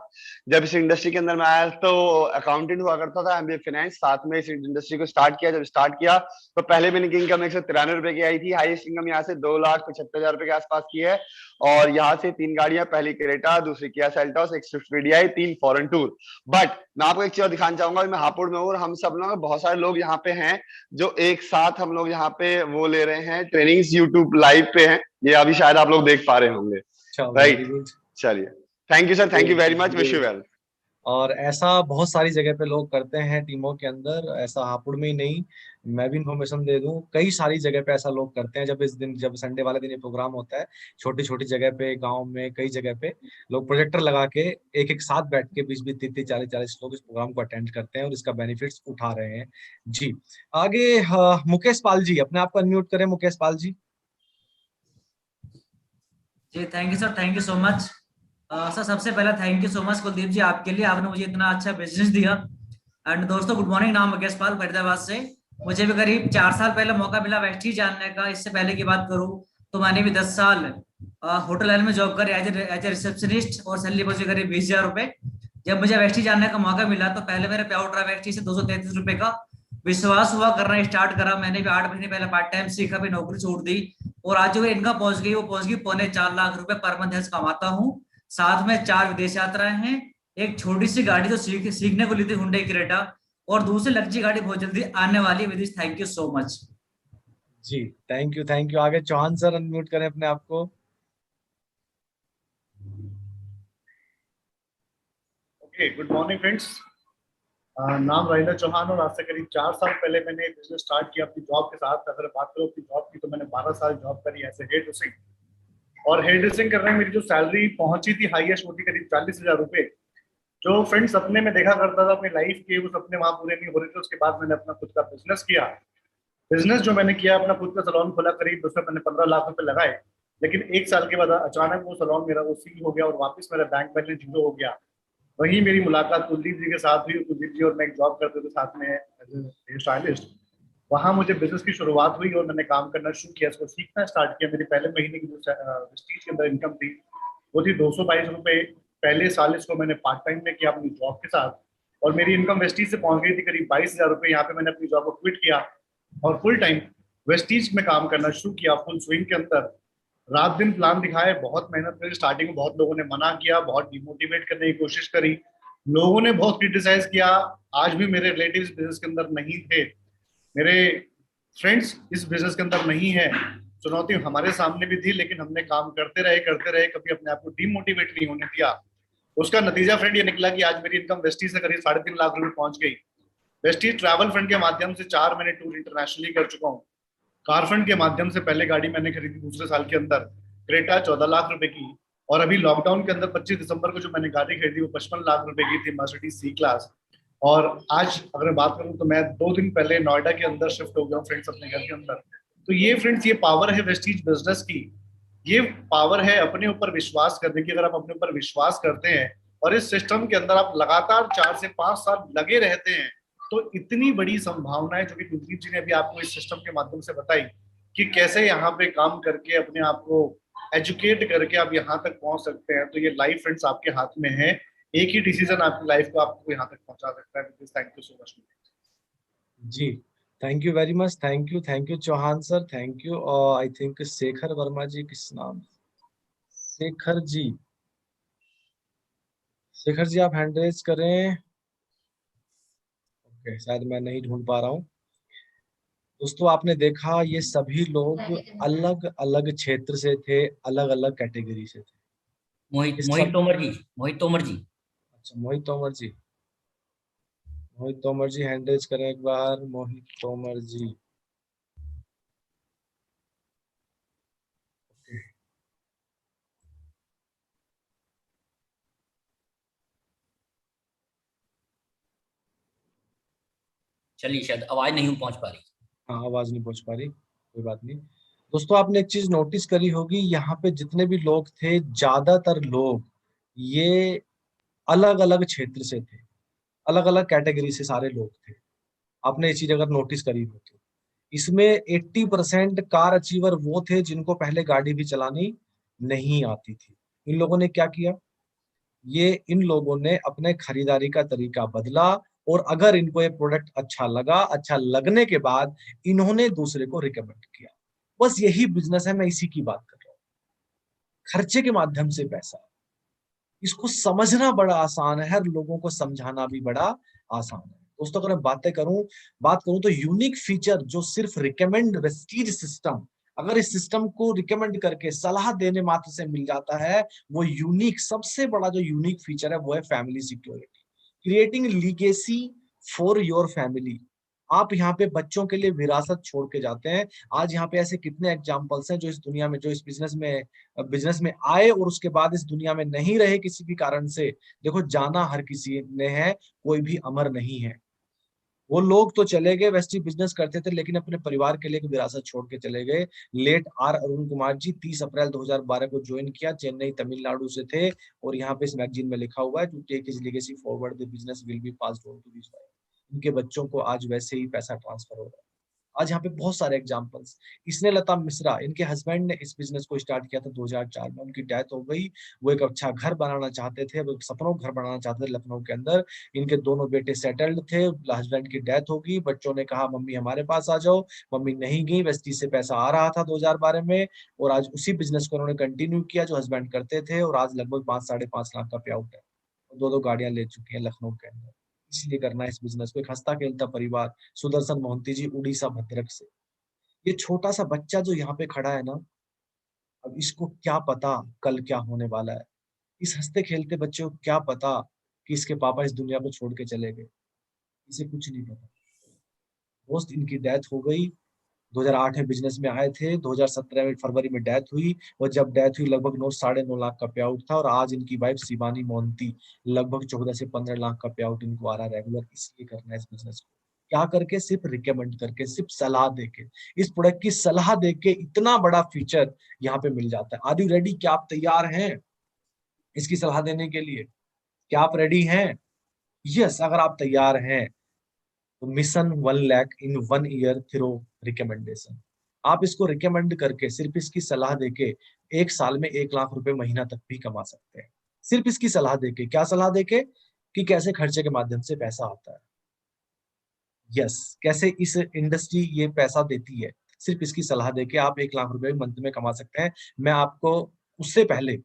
जब इस इंडस्ट्री के अंदर में आया तो अकाउंटेंट हुआ करता था, एमबीए फाइनेंस, साथ में इस इंडस्ट्री को स्टार्ट किया। जब स्टार्ट किया तो पहले महीने की इनकम 193 रुपए की आई थी। हाईएस्ट इनकम यहाँ से 2,75,000 रुपए के आसपास की है। और यहाँ से 3 गाड़ियां, पहली क्रेटा, दूसरी किया सेल्टॉस, एक Swift VDI, 3 foreign tour. But मैं आपको एक चीज दिखाना चाहूंगा, मैं हापुड़ में हूँ और हम सब लोग, बहुत सारे लोग यहाँ पे हैं जो एक साथ हम लोग यहाँ पे वो ले रहे हैं ट्रेनिंग्स, यूट्यूब लाइव पे हैं। ये अभी शायद आप लोग देख पा रहे होंगे, राइट? चलिए, thank you sir, thank you very much, wish you well. और ऐसा बहुत सारी जगह पे लोग करते हैं टीमों के अंदर, ऐसा हापुड़ में ही नहीं। मैं भी इन्फॉर्मेशन दे दूं, कई सारी जगह पे ऐसा लोग करते हैं। जब इस दिन, जब संडे वाले दिन ये प्रोग्राम होता है, छोटी छोटी जगह पे, गांव में, कई जगह पे लोग प्रोजेक्टर लगा के एक एक साथ बैठ के 20-20, 30-30, 40-40 लोग इस प्रोग्राम को अटेंड करते हैं और इसका बेनिफिट्स उठा रहे हैं। जी आगे मुकेश पाल जी, अपने आप को अनम्यूट करें मुकेश पाल जी। जी thank you sir, thank you so much sir. सबसे पहले thank you so much Kuldeep ji आपके लिए, आपने मुझे इतना अच्छा बिजनेस दिया। एंड दोस्तों गुड मॉर्निंग, नाम मुकेश पाल फरीदाबाद से। मुझे भी करीब 4 साल पहले मौका मिला वेस्टीज जानने का। इससे पहले की बात करूं तो मैंने भी 10 साल होटल लाइन में जॉब करी एज ए रिसेप्शनिस्ट और सैलरी पहुंची करीब 20,000 रुपए। जब मुझे वेस्टीज जानने का मौका मिला तो पहले मेरे पे आउट रहा वेस्टीज से 233 रुपए का। विश्वास हुआ, करना स्टार्ट करा। मैंने भी 8 महीने पहले पार्ट टाइम सीखा, भी नौकरी छोड़ दी और आज जो इनकम पहुंच गई वो पहुंच गई 4.25 लाख रुपए पर मंथ कमाता हूँ। साथ में 4 विदेश यात्राएं हैं, एक छोटी सी गाड़ी जो सीखने को ली थी हुंडई क्रेटा, और दूसरी लग्जरी गाड़ी बहुत जल्दी आने वाली है। Vidish thank you so much. जी थैंक यू, थैंक यू। आगे चौहान सर अनम्यूट करें अपने आप को। Okay, good morning friends. नाम राजेंद्र चौहान और आज से करीब 4 साल पहले मैंने बिजनेस स्टार्ट किया अपनी जॉब के साथ। अगर बात करो अपनी जॉब की तो मैंने 12 साल जॉब करी एज ए हेयर ड्रेसिंग, और हेयर ड्रेसिंग करने में मेरी जो सैलरी पहुंची थी हाईएस्ट वो थी करीब 40,000 रुपए। जो फ्रेंड्स सपने में देखा करता था अपनी लाइफ के, वो सपने वहां पूरे नहीं हो रहे थे। उसके बाद मैंने अपना खुद का बिजनेस किया। बिजनेस जो मैंने किया, अपना खुद का सैलून खोला, करीब उसमें मैंने 15 लाख रुपए लगाए। लेकिन 1 साल के बाद अचानक वो सैलून मेरा वो सील हो गया और वापस मेरा बैंक बैलेंस जीरो हो गया। वहीं मेरी मुलाकात कुलदीप जी के साथ हुई। कुलदीप जी और मैं एक जॉब करते थे साथ में एज ए हेयर स्टाइलिस्ट। वहां मुझे बिजनेस की शुरुआत हुई और मैंने काम करना शुरू किया, इसको सीखना स्टार्ट किया। मेरी पहले महीने की जो वेस्टीज के अंदर इनकम थी वो थी 222 रुपए। पहले साल इसको मैंने पार्ट टाइम में किया अपनी जॉब के साथ, और मेरी इनकम वेस्टीज से पहुंच गई थी करीब 22,000 रुपए। यहाँ पे मैंने अपनी जॉब को क्विट किया और फुल टाइम वेस्टीज में काम करना शुरू किया, फुल स्विंग के अंदर। रात दिन प्लान दिखाए, बहुत मेहनत करी। स्टार्टिंग में बहुत लोगों ने मना किया, बहुत डिमोटिवेट करने की कोशिश करी, लोगों ने बहुत क्रिटिसाइज किया। आज भी मेरे रिलेटिव्स बिजनेस के अंदर नहीं थे, मेरे फ्रेंड्स इस बिजनेस के अंदर नहीं है। चुनौती हमारे सामने भी थी, लेकिन हमने काम करते रहे, कभी अपने आप को डिमोटिवेट नहीं होने दिया। उसका नतीजा फ्रेंड ये निकला कि आज मेरी इनकम वेस्टीज से करीब 3.5 लाख रुपए पहुंच गई। वेस्टीज ट्रैवल फंड के माध्यम से 4 मैंने टूर इंटरनेशनली कर चुका हूँ। कार फंड के माध्यम से पहले गाड़ी मैंने खरीदी दूसरे साल के अंदर, क्रेटा 14 लाख रुपए की। और अभी लॉकडाउन के अंदर 25 दिसंबर को जो मैंने गाड़ी खरीदी वो 55 लाख रुपए की थी, मर्सिडीज सी क्लास। और आज अगर मैं बात करूं तो मैं 2 दिन पहले नोएडा के अंदर शिफ्ट हो गया हूँ फ्रेंड्स, अपने घर के अंदर। तो ये फ्रेंड्स, ये पावर है वेस्टीज बिजनेस की। ये पावर है अपने ऊपर विश्वास करने की। अगर आप अपने ऊपर विश्वास करते हैं और इस सिस्टम के अंदर आप लगातार 4 से 5 साल लगे रहते हैं, तो इतनी बड़ी संभावनाएं जो कि कुलदीप जी ने अभी आपको इस सिस्टम के माध्यम से बताई कि कैसे यहाँ पे काम करके अपने आप को एजुकेट करके आप यहाँ तक पहुंच सकते हैं। तो ये लाइफ फ्रेंड्स आपके हाथ में है। एक ही डिसीजन आपकी लाइफ को आपको यहाँ तक पहुंचा सकता है। Thank you so much. जी thank you very much, thank you Chauhan sir, thank you. I think Shekhar Verma ji, किस नाम, शेखर जी, शेखर जी आप हैंड रेज करें। ओके, शायद मैं नहीं ढूंढ पा रहा हूँ। दोस्तों आपने देखा ये सभी लोग अलग अलग क्षेत्र से थे, अलग अलग कैटेगरी से थे। मोहित तोमर जी, मोहित तोमर जी। अच्छा, मोहित तोमर जी, मोहित तोमर जी हैंड रेज करें एक बार। मोहित तोमर जी, चलिए, शायद आवाज नहीं पहुंच पा रही। हाँ, आवाज नहीं पहुंच पा रही, कोई बात नहीं। दोस्तों आपने एक चीज नोटिस करी होगी, यहाँ पे जितने भी लोग थे, ज्यादातर लोग ये अलग अलग क्षेत्र से थे, अलग अलग कैटेगरी से सारे लोग थे। आपने ये चीज अगर नोटिस करी हो तो इसमें 80% कार अचीवर वो थे जिनको पहले गाड़ी भी चलानी नहीं आती थी। इन लोगों ने क्या किया, इन लोगों ने अपने खरीदारी का तरीका बदला, और अगर इनको ये प्रोडक्ट अच्छा लगा, अच्छा लगने के बाद इन्होंने दूसरे को रिकमेंड किया। बस यही बिजनेस है, मैं इसी की बात कर रहा हूँ। खर्चे के माध्यम से पैसा, इसको समझना बड़ा आसान है, हर लोगों को समझाना भी बड़ा आसान है। दोस्तों अगर मैं बात करूं तो यूनिक फीचर जो सिर्फ रिकमेंड वेस्टीज सिस्टम, अगर इस सिस्टम को रिकमेंड करके सलाह देने मात्र से मिल जाता है, वो यूनिक, सबसे बड़ा जो यूनिक फीचर है वो है family security. Creating legacy for your family. आप यहाँ पे बच्चों के लिए विरासत छोड़ के जाते हैं। आज यहाँ पे ऐसे कितने एग्जाम्पल्स हैं जो इस दुनिया में, जो इस बिजनेस में आए और उसके बाद इस दुनिया में नहीं रहे किसी भी कारण से। देखो, जाना हर किसी ने है, कोई भी अमर नहीं है। वो लोग तो चले गए, वेस्टी बिजनेस करते थे, लेकिन अपने परिवार के लिए एक विरासत छोड़ के चले गए। लेट आर अरुण कुमार जी 30 अप्रैल 2012 को ज्वाइन किया, चेन्नई तमिलनाडु से थे, और यहाँ पे इस मैगजीन में लिखा हुआ है, to take his legacy forward the business will be passed on to his wife. उनके बच्चों को आज वैसे ही पैसा ट्रांसफर हो रहा है। आज यहाँ पे बहुत सारे एग्जांपल्स। इसने लता मिश्रा, इनके हस्बैंड ने इस बिजनेस को स्टार्ट किया था 2004 में, उनकी डेथ हो गई। वो एक अच्छा घर बनाना चाहते थे, वो एक सपनों घर बनाना चाहते थे लखनऊ के अंदर। इनके दोनों बेटे सेटल्ड थे, हस्बैंड की डेथ होगी, बच्चों ने कहा मम्मी हमारे पास आ जाओ, मम्मी नहीं गई। वेस्टी से पैसा आ रहा था 2012 में, और आज उसी बिजनेस को उन्होंने कंटिन्यू किया जो हस्बैंड करते थे, और आज लगभग 5-5.5 लाख का पे आउट है। 2 गाड़ियां ले चुकी हैं लखनऊ के अंदर। इसलिए करना है इस बिजनेस को। एक हंसता खेलता परिवार, सुदर्शन मोहंती जी उड़ीसा भद्रक से। ये छोटा सा बच्चा जो यहाँ पे खड़ा है ना, अब इसको क्या पता कल क्या होने वाला है। इस हंसते खेलते बच्चे को क्या पता कि इसके पापा इस दुनिया को छोड़ के चले गए। इसे कुछ नहीं पता। दोस्त, इनकी डेथ हो गई। 2008 में बिजनेस में आए थे, 2017 में फरवरी में डेथ हुई, और जब डेथ हुई लगभग 9-9.5 लाख का पे आउट था। और आज इनकी वाइफ शिवानी मोहंती, लगभग 14 से 15 लाख का पे आउट इनको आ रहा है रेगुलर। इसलिए करना है इस बिजनेस को। क्या करके? सिर्फ रिकमेंड करके, सिर्फ सलाह देके। इस प्रोडक्ट की सलाह देके इतना बड़ा फीचर यहाँ पे मिल जाता है। Are you ready? क्या आप तैयार हैं इसकी सलाह देने के लिए? क्या आप रेडी हैं? यस, अगर आप तैयार हैं तो मिशन 1 लाख इन 1 ईयर थ्रू रिकमेंडेशन। आप इसको रिकमेंड करके, सिर्फ इसकी सलाह देके 1 साल में 1 लाख रुपए महीना तक भी कमा सकते हैं। सिर्फ इसकी सलाह देके। क्या सलाह देके? कि कैसे खर्चे के माध्यम से पैसा आता है। यस, कैसे इस इंडस्ट्री ये पैसा देती है। सिर्फ इसकी सलाह देके आप 1 लाख रुपए मंथ में कमा सकते हैं। मैं आपको उससे पहले,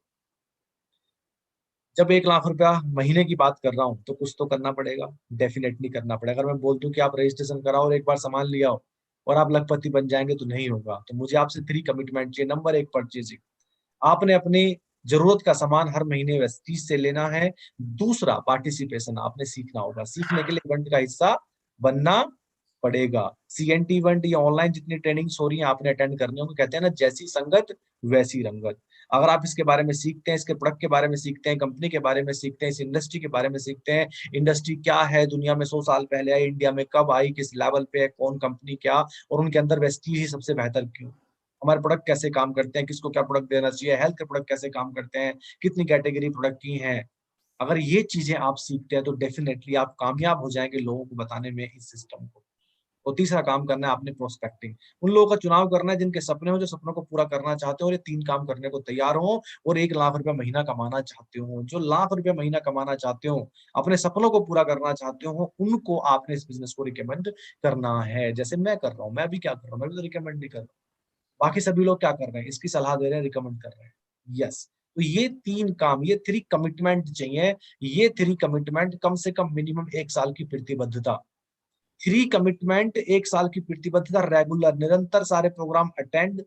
जब 1 लाख रुपया महीने की बात कर रहा हूं तो कुछ तो करना पड़ेगा, डेफिनेटली करना पड़ेगा। अगर मैं बोल दूं कि आप रजिस्ट्रेशन कराओ और एक बार सामान लिया हो और आप लखपति बन जाएंगे तो नहीं होगा। तो मुझे आपसे 3 कमिटमेंट चाहिए। Number 1, purchasing. आपने अपनी जरूरत का सामान हर महीने वेस्टीज से लेना है। दूसरा, पार्टिसिपेशन। आपने सीखना होगा। सीखने के लिए इवेंट का हिस्सा बनना पड़ेगा। CNT इवेंट या ऑनलाइन जितनी ट्रेनिंग्स हो रही हैं आपने अटेंड करनी होगी। कहते हैं ना, जैसी संगत वैसी रंगत। अगर आप इसके बारे में सीखते हैं, इसके प्रोडक्ट के बारे में सीखते हैं, कंपनी के बारे में सीखते हैं, इस इंडस्ट्री के बारे में सीखते हैं, इंडस्ट्री क्या है, दुनिया में 100 साल पहले आई, इंडिया में कब आई, किस लेवल पे है, कौन कंपनी क्या, और उनके अंदर वेस्टीज ही सबसे बेहतर क्यों, हमारे प्रोडक्ट कैसे काम करते हैं, किसको क्या प्रोडक्ट देना चाहिए, हेल्थ के प्रोडक्ट कैसे काम करते हैं, कितनी कैटेगरी प्रोडक्ट की हैं। अगर ये चीजें आप सीखते हैं तो डेफिनेटली आप कामयाब हो जाएंगे लोगों को बताने में इस सिस्टम को। और तीसरा काम करना है आपने प्रोस्पेक्टिंग। उन लोगों का चुनाव करना है जिनके सपने हो, जो सपनों को पूरा करना चाहते हो और ये 3 काम करने को तैयार हो, और 1 लाख रुपया महीना कमाना चाहते हो। जो लाख रुपया महीना कमाना चाहते हो, अपने सपनों को पूरा करना चाहते हो, उनको आपने इस बिजनेस को रिकमेंड करना है। जैसे मैं कर रहा हूँ, मैं भी क्या कर रहा हूँ, मैं भी तो रिकमेंड नहीं कर रहा हूँ। बाकी सभी लोग क्या कर रहे हैं? इसकी सलाह दे रहे हैं, रिकमेंड कर रहे हैं। यस, तो ये 3 काम, ये 3 कमिटमेंट चाहिए। ये 3 कमिटमेंट, कम से कम मिनिमम 1 साल की प्रतिबद्धता। 3 कमिटमेंट, 1 साल की प्रतिबद्धता, रेगुलर, निरंतर सारे प्रोग्राम अटेंड,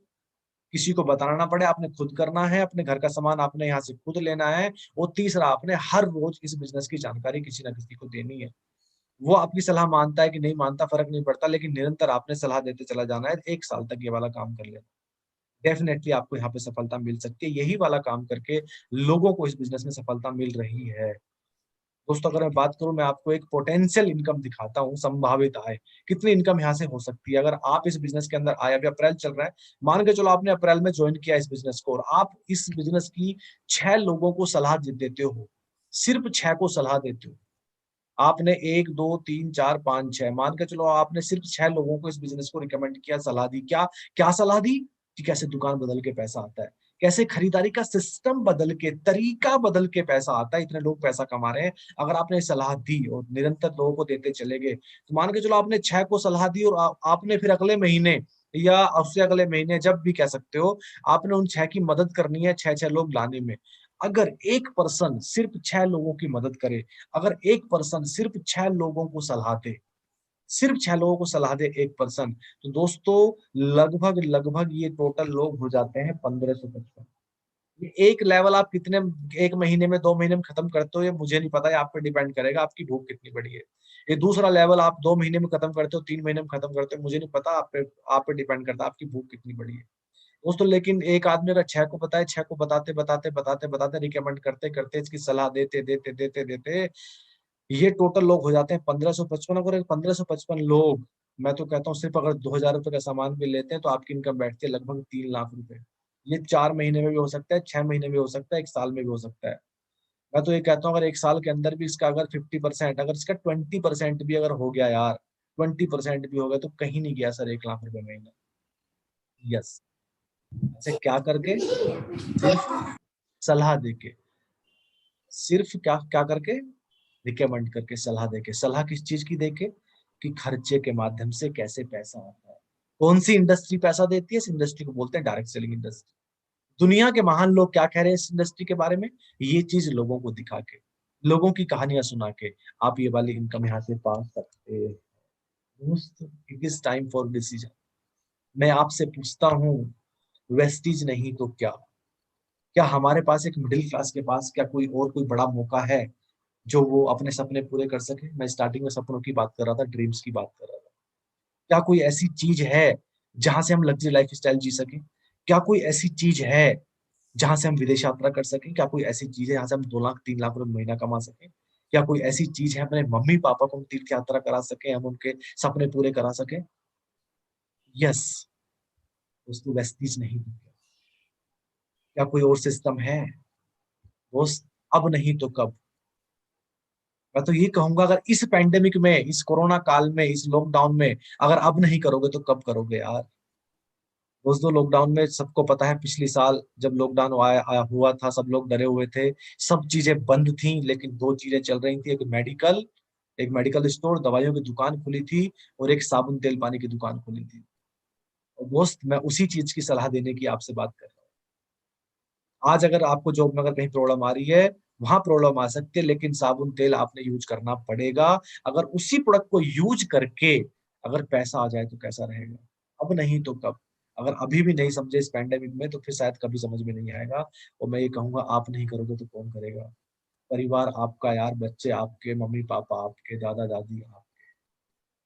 किसी को बताना ना पड़े, आपने खुद करना है, अपने घर का सामान आपने यहाँ से खुद लेना है। और तीसरा, आपने हर रोज इस बिजनेस की जानकारी किसी ना किसी को देनी है। वो आपकी सलाह मानता है कि नहीं मानता फर्क नहीं पड़ता, लेकिन निरंतर आपने सलाह देते चला जाना है। 1 साल तक ये वाला काम कर लेना, डेफिनेटली आपको यहाँ पे सफलता मिल सकती है। यही वाला काम करके लोगों को इस बिजनेस में सफलता मिल रही है। दोस्तों, अगर मैं बात करूं, मैं आपको एक पोटेंशियल इनकम दिखाता हूं, संभावित आय, कितनी इनकम यहाँ से हो सकती है अगर आप इस बिजनेस के अंदर आए। अभी अप्रैल चल रहा है, मान के चलो आपने अप्रैल में ज्वाइन किया इस बिजनेस को, और आप इस बिजनेस की 6 लोगों को सलाह देते हो, सिर्फ 6 को सलाह देते हो। आपने 1, 2, 3, 4, 5, 6, मान के चलो आपने सिर्फ 6 लोगों को इस बिजनेस को रिकमेंड किया, सलाह दी। क्या सलाह दी? कि कैसे दुकान बदल के पैसा आता है, कैसे खरीदारी का सिस्टम बदल के, तरीका बदल के पैसा आता है, इतने लोग पैसा कमा रहे हैं। अगर आपने सलाह दी और निरंतर लोगों को देते चले गए, तो मान के चलो आपने 6 को सलाह दी, और आपने फिर अगले महीने या उससे अगले महीने, जब भी कह सकते हो, आपने उन 6 की मदद करनी है, 6 लोग लाने में। अगर एक पर्सन सिर्फ 6 लोगों की मदद करे, अगर एक पर्सन सिर्फ 6 लोगों को सलाह दे, सिर्फ 6 लोगों को सलाह दे एक पर्सन, तो दोस्तों लगभग ये टोटल लोग हो जाते हैं 1555। ये एक लेवल आप कितने, एक महीने में 2 महीने में खत्म करते हो ये मुझे नहीं पता, ये आप पे डिपेंड करेगा आपकी भूख कितनी बड़ी है। ये दूसरा लेवल आप 2 महीने में खत्म करते हो, 3 महीने में खत्म करते हो, मुझे नहीं पता, आप पे डिपेंड करता है आपकी भूख कितनी बड़ी है दोस्तों। लेकिन एक आदमी अगर 6 को पता है, 6 को बताते रिकमेंड करते करते इसकी सलाह देते देते देते देते ये टोटल लोग हो जाते हैं 1555। अगर 1555 लोग, मैं तो कहता हूँ सिर्फ अगर 2000 रुपए का सामान भी लेते हैं तो आपकी इनकम बैठती है लगभग 3 लाख रुपए। ये 4 महीने में भी हो सकता है, 6 महीने में भी हो सकता है, 1 साल में भी हो सकता है। मैं तो ये कहता हूँ अगर 1 साल के अंदर भी इसका अगर 50%, अगर इसका 20% भी अगर हो गया यार, 20% भी हो गया तो कहीं नहीं गया सर 1 लाख रुपए महीना। यस, ऐसे क्या करके, सिर्फ सलाह देके, सिर्फ क्या क्या करके, रिकमेंड करके, सलाह देके। सलाह किस चीज की देके, कि खर्चे के माध्यम से कैसे पैसा आता है। कौन सी इंडस्ट्री पैसा देती है, इस इंडस्ट्री को बोलते हैं डायरेक्ट सेलिंग इंडस्ट्री। दुनिया के महान लोग क्या कह रहे हैं इस इंडस्ट्री के बारे में, ये चीज लोगों को दिखा के, लोगों की कहानियां सुना के आप ये वाली इनकम यहाँ से पा सकते हैं। It is time for decision. मैं आपसे पूछता हूँ, वेस्टीज नहीं तो क्या, क्या हमारे पास एक मिडिल क्लास के पास क्या कोई और कोई बड़ा मौका है जो वो अपने सपने पूरे कर सके। मैं स्टार्टिंग में सपनों की बात कर रहा था, ड्रीम्स की बात कर रहा था। क्या कोई ऐसी चीज है जहां से हम लग्जरी लाइफ स्टाइल जी सके? क्या कोई ऐसी चीज है जहां से हम विदेश यात्रा कर सकें? क्या कोई ऐसी चीज है जहां से हम 2 लाख 3 लाख रुपए महीना कमा सकें? क्या कोई ऐसी चीज है अपने मम्मी पापा को हम तीर्थ यात्रा करा सके, हम उनके सपने पूरे करा सके? यस दोस्तों, वेस्टीज नहीं। क्या कोई और सिस्टम है दोस्त? अब नहीं तो कब। मैं तो ये कहूंगा अगर इस पैंडेमिक में, इस कोरोना काल में, इस लॉकडाउन में अगर अब नहीं करोगे तो कब करोगे यार। दोस्तों लॉकडाउन में सबको पता है, पिछली साल जब लॉकडाउन हुआ था सब लोग डरे हुए थे, सब चीजें बंद थी, लेकिन 2 चीजें चल रही थी। एक मेडिकल स्टोर, दवाइयों की दुकान खुली थी, और एक साबुन तेल पानी की दुकान खुली थी। और दोस्त मैं उसी चीज की सलाह देने की आपसे बात कर रहा हूँ। आज अगर आपको जॉब में अगर कहीं प्रॉब्लम आ रही है, वहां प्रॉब्लम आ सकती है, लेकिन साबुन तेल आपने यूज करना पड़ेगा। अगर उसी प्रोडक्ट को यूज करके अगर पैसा आ जाए तो कैसा रहेगा। अब नहीं तो कब। अगर अभी भी नहीं समझे इस पैंडेमिक में तो फिर शायद कभी समझ में नहीं आएगा। और मैं ये कहूंगा, आप नहीं करोगे तो कौन करेगा? परिवार आपका यार, बच्चे आपके, मम्मी पापा आपके, दादा दादी आपके।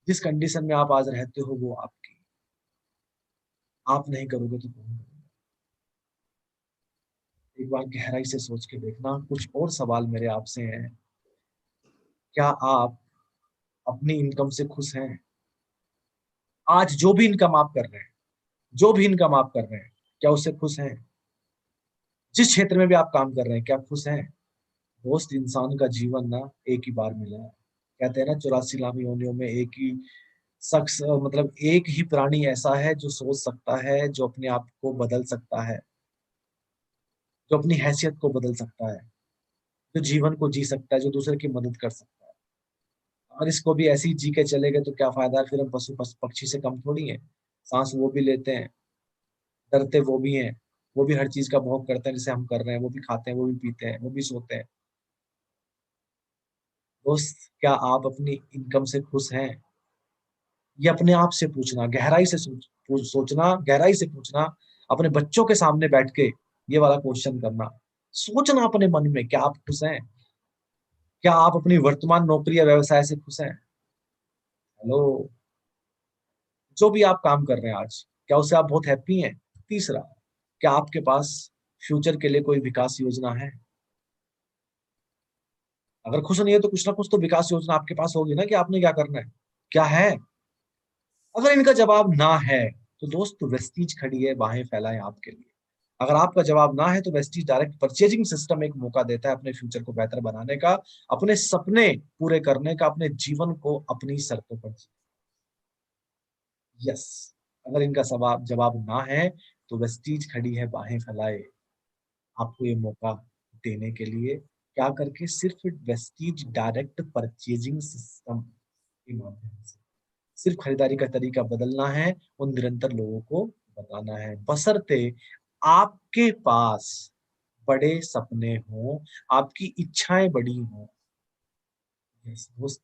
जिस कंडीशन में आप आज रहते हो वो आपकी। आप नहीं करोगे तो कौन करेगा? एक बार गहराई से सोच के देखना। कुछ और सवाल मेरे आपसे हैं। क्या आप अपनी इनकम से खुश हैं? आज जो भी इनकम आप कर रहे हैं, जो भी इनकम आप कर रहे हैं, क्या उससे खुश हैं? जिस क्षेत्र में भी आप काम कर रहे हैं, क्या खुश हैं? दोस्त इंसान का जीवन ना एक ही बार मिला है। कहते हैं ना 84 लाख योनियों में एक ही शख्स, मतलब एक ही प्राणी ऐसा है जो सोच सकता है, जो अपने आप को बदल सकता है, जो अपनी हैसियत को बदल सकता है, जो जीवन को जी सकता है, जो दूसरे की मदद कर सकता है। अगर इसको भी ऐसे ही जी के चले गए तो क्या फायदा है? फिर हम पशु पक्षी से कम थोड़ी हैं। सांस वो भी लेते हैं, डरते वो भी हैं, वो भी हर चीज का भोग करते हैं जैसे हम कर रहे हैं। वो भी खाते हैं, वो भी पीते हैं, वो भी सोते हैं। दोस्त क्या आप अपनी इनकम से खुश हैं? ये अपने आप से पूछना, गहराई से सोचना, गहराई से पूछना। अपने बच्चों के सामने बैठ के ये वाला क्वेश्चन करना, सोचना अपने मन में, क्या आप खुश हैं? क्या आप अपनी वर्तमान नौकरी या व्यवसाय से खुश हैं? हेलो, जो भी आप काम कर रहे हैं आज, क्या उससे आप बहुत हैप्पी हैं? तीसरा, क्या आपके पास फ्यूचर के लिए कोई विकास योजना है? अगर खुश नहीं है तो कुछ ना कुछ तो विकास योजना आपके पास होगी ना, कि आपने क्या करना है, क्या है? अगर इनका जवाब ना है तो दोस्त वेस्टीज खड़ी है बाहें फैलाएं आपके लिए। अगर आपका जवाब ना है तो वेस्टीज डायरेक्ट परचेजिंग सिस्टम एक मौका देता है अपने फ्यूचर को बेहतर बनाने का, अपने सपने पूरे करने का, अपने जीवन को अपनी शर्तों पर। यस, अगर इनका जवाब ना है तो वेस्टीज खड़ी है बाहें फैलाए आपको ये मौका देने के लिए। क्या करके? सिर्फ वेस्टीज डायरेक्ट परचेजिंग सिस्टम के माध्यम से। सिर्फ खरीदारी का तरीका बदलना है और निरंतर लोगों को बताना है, बशर्ते आपके पास बड़े सपने हों, आपकी इच्छाएं बड़ी हों। दोस्त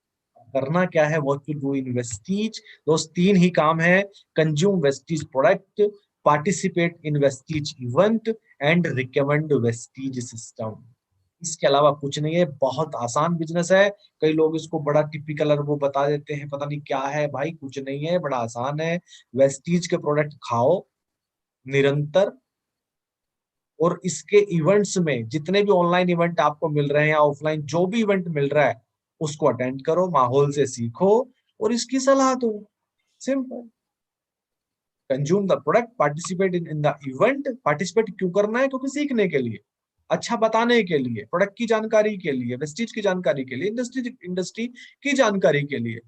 करना क्या है? What to do in Vestige. दोस्त 3 ही काम है: consume Vestige product, participate in Vestige event and recommend Vestige system. इसके अलावा कुछ नहीं है, बहुत आसान बिजनेस है। कई लोग इसको बड़ा टिपिकल और वो बता देते हैं पता नहीं क्या है, भाई कुछ नहीं है, बड़ा आसान है। वेस्टीज के प्रोडक्ट खाओ निरंतर, और इसके इवेंट्स में जितने भी ऑनलाइन इवेंट आपको मिल रहे हैं या ऑफलाइन जो भी इवेंट मिल रहा है उसको अटेंड करो, माहौल से सीखो और इसकी सलाह दो। Simple. Consume the product, participate in the event. Participate क्यों करना है? क्योंकि सीखने के लिए, अच्छा बताने के लिए, प्रोडक्ट की जानकारी के लिए, वेस्टीज की जानकारी के लिए, इंडस्ट्री की जानकारी के लिए।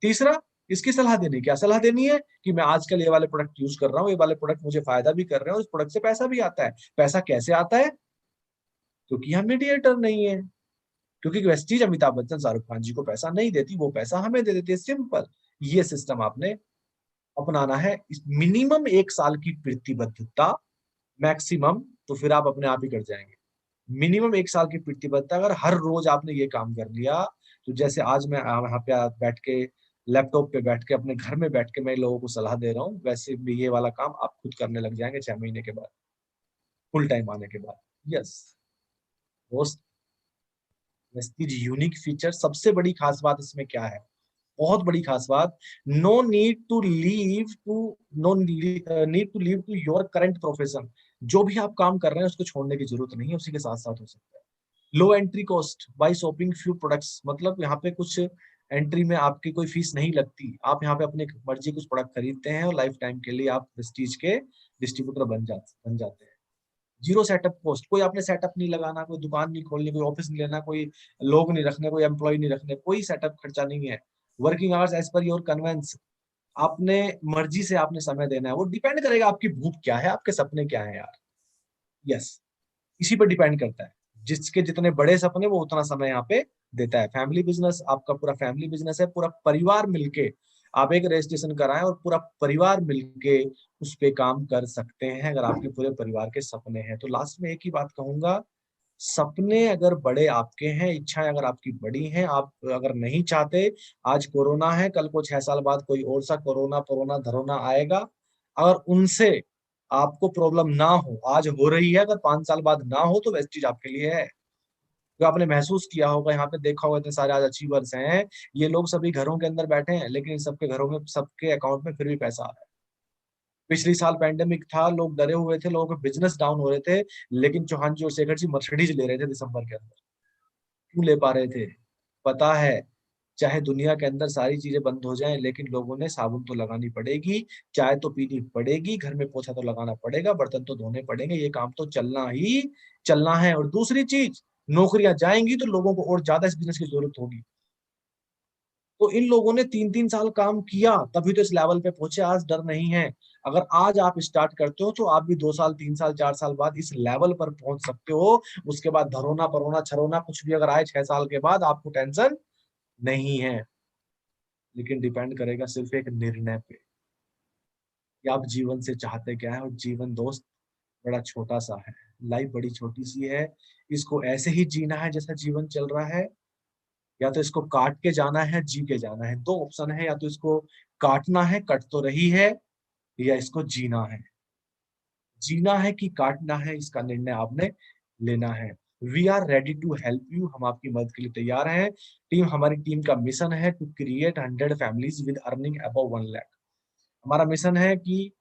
तीसरा, इसकी सलाह देनी। क्या सलाह देनी है? कि मैं आजकल ये वाले प्रोडक्ट यूज कर रहा हूँ, ये वाले प्रोडक्ट मुझे फायदा भी कर रहे हैं, उस प्रोडक्ट से पैसा भी आता है। पैसा कैसे आता है? क्योंकि हम मीडिएटर नहीं है, क्योंकि वेस्टीज अमिताभ बच्चन शाहरुख खान जी को पैसा नहीं देती, वो पैसा हमें दे देती है। सिंपल। ये सिस्टम आपने अपनाना है। मिनिमम 1 साल की प्रतिबद्धता, मैक्सिमम तो फिर आप अपने आप ही कर जाएंगे। मिनिमम 1 साल की प्रतिबद्धता, अगर हर रोज आपने ये काम कर लिया, तो जैसे आज मैं यहाँ पे बैठ के लैपटॉप पे बैठ के अपने घर में बैठ के मैं लोगों को सलाह दे रहा हूँ, वैसे भी ये वाला काम आप खुद करने लग जाएंगे 6 महीने के बाद, फुल टाइम आने के बाद। यस दोस्त, वेस्टीज यूनिक फीचर, सबसे बड़ी खास बात इसमें क्या है? बहुत बड़ी खास बात, no need to leave to your current profession. जो भी आप काम कर रहे हैं उसको छोड़ने की जरूरत नहीं है, उसी के साथ साथ हो सकता है। Low entry cost by shopping few products, मतलब यहाँ पे कुछ एंट्री में आपकी कोई फीस नहीं लगती। आप यहाँ पे अपने मर्जी कुछ प्रोडक्ट खरीदते हैं और लाइफ टाइम के लिए आप वेस्टीज के डिस्ट्रीब्यूटर बन जाते हैं। जीरो सेटअप कॉस्ट, कोई आपने सेटअप नहीं लगाना, कोई दुकान नहीं खोलनी, कोई ऑफिस नहीं लेना, कोई लोग नहीं रखने, कोई एम्प्लॉय नहीं रखने, कोई सेटअप खर्चा नहीं है। Working hours as per your convenience, आपने मर्जी से आपने समय देना है। वो डिपेंड करेगा आपकी भूख क्या है, आपके सपने क्या है यार। यस, इसी पर डिपेंड करता है। जिसके जितने बड़े सपने वो उतना समय यहाँ पे देता है। फैमिली बिजनेस, आपका पूरा फैमिली बिजनेस है, पूरा परिवार मिलके आप एक रजिस्ट्रेशन कराएं और पूरा परिवार मिलके उस पे काम कर सकते हैं, अगर आपके पूरे परिवार के सपने हैं। तो लास्ट में एक ही बात कहूंगा, सपने अगर बड़े आपके हैं, इच्छाएं अगर आपकी बड़ी हैं, आप अगर नहीं चाहते, आज कोरोना है, कल को 6 साल बाद कोई और सा कोरोना धरोना आएगा, अगर उनसे आपको प्रॉब्लम ना हो, आज हो रही है, अगर 5 साल बाद ना हो, तो वेस्टीज आपके लिए है। तो आपने महसूस किया होगा, यहाँ पे देखा होगा, इतने सारे आज अचीवर्स हैं, ये लोग सभी घरों के अंदर बैठे हैं, लेकिन इन सबके घरों में, सबके अकाउंट में फिर भी पैसा आ रहा है। पिछले साल पैंडेमिक था, लोग डरे हुए थे, लोगों के बिजनेस डाउन हो रहे थे, लेकिन चौहान जी और शेखर जी मर्सिडीज ले रहे थे दिसंबर के अंदर। क्यों ले पा रहे थे? पता है, चाहे दुनिया के अंदर सारी चीजें बंद हो जाएं, लेकिन लोगों ने साबुन तो लगानी पड़ेगी, चाय तो पीनी पड़ेगी, घर में पोछा तो लगाना पड़ेगा, बर्तन तो धोने पड़ेंगे, ये काम तो चलना ही चलना है। और दूसरी चीज, नौकरियां जाएंगी तो लोगों को और ज्यादा इस बिजनेस की जरूरत होगी। तो इन लोगों ने 3-3 साल काम किया, तभी तो इस लेवल पे पहुंचे। आज डर नहीं है। अगर आज आप स्टार्ट करते हो तो आप भी 2 साल, 3 साल, 4 साल बाद इस लेवल पर पहुंच सकते हो। उसके बाद धरोना परोना छरोना कुछ भी अगर आए 6 साल के बाद, आपको टेंशन नहीं है। लेकिन डिपेंड करेगा सिर्फ एक निर्णय पे कि आप जीवन से चाहते क्या है। और जीवन दोस्त बड़ा छोटा सा है, लाइफ बड़ी छोटी सी है। इसको ऐसे ही जीना है जैसा जीवन चल रहा है, या तो इसको काट के जाना है, जी के जाना है। 2 ऑप्शन है, या तो इसको काटना है, कट तो रही है, या इसको जीना है। जीना है कि काटना है, इसका निर्णय आपने लेना है। We are ready to help you, हम आपकी मदद के लिए तैयार हैं। हमारी टीम का मिशन है to create 100 families with earning above 1 lakh. हमारा मिशन है कि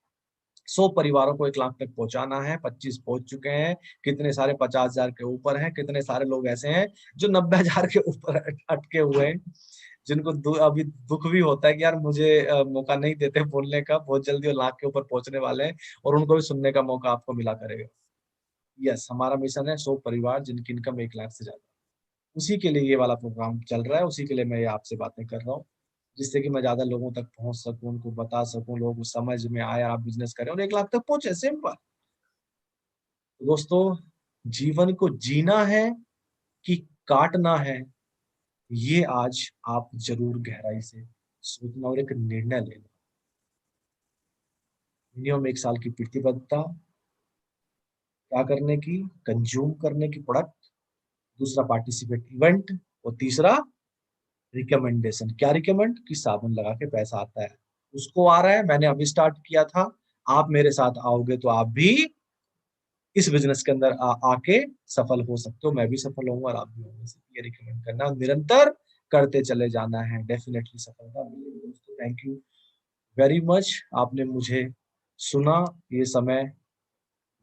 100 परिवारों को 1 लाख तक पहुंचाना है। 25 पहुंच चुके हैं। कितने सारे 50,000 के ऊपर हैं, कितने सारे लोग ऐसे हैं जो 90,000 के ऊपर अटके हुए हैं, जिनको अभी दुख भी होता है कि यार मुझे मौका नहीं देते बोलने का, बहुत जल्दी वो लाख के ऊपर पहुंचने वाले हैं, और उनको भी सुनने का मौका आपको मिला करेगा। यस, हमारा मिशन है 100 परिवार जिनकी इनकम 1 लाख से ज्यादा। उसी के लिए ये वाला प्रोग्राम चल रहा है, उसी के लिए मैं ये आपसे बातें कर रहा हूँ, जिससे कि मैं ज्यादा लोगों तक पहुंच सकूं, उनको बता सकूं, लोग समझ में आए, आप बिजनेस करें और 1 लाख तक पहुंचे। सिंपल। दोस्तों, जीवन को जीना है कि काटना है, ये आज आप जरूर गहराई से सोचना और एक निर्णय लेना। मिनिमम 1 साल की प्रतिबद्धता, क्या करने की? कंज्यूम करने की प्रोडक्ट। दूसरा, पार्टिसिपेट इवेंट। और तीसरा, रिकमेंडेशन। क्या रिकमेंड? कि साबुन लगा के पैसा आता है, उसको आ रहा है, मैंने अभी स्टार्ट किया था, आप मेरे साथ आओगे तो आप भी इस बिजनेस के अंदर आके सफल हो सकते हो। मैं भी सफल होऊंगा और आप भी होंगे। ये रिकमेंड करना, निरंतर करते चले जाना है, डेफिनेटली सफलता मिलेगी दोस्तों। थैंक यू वेरी मच, आपने मुझे सुना, ये समय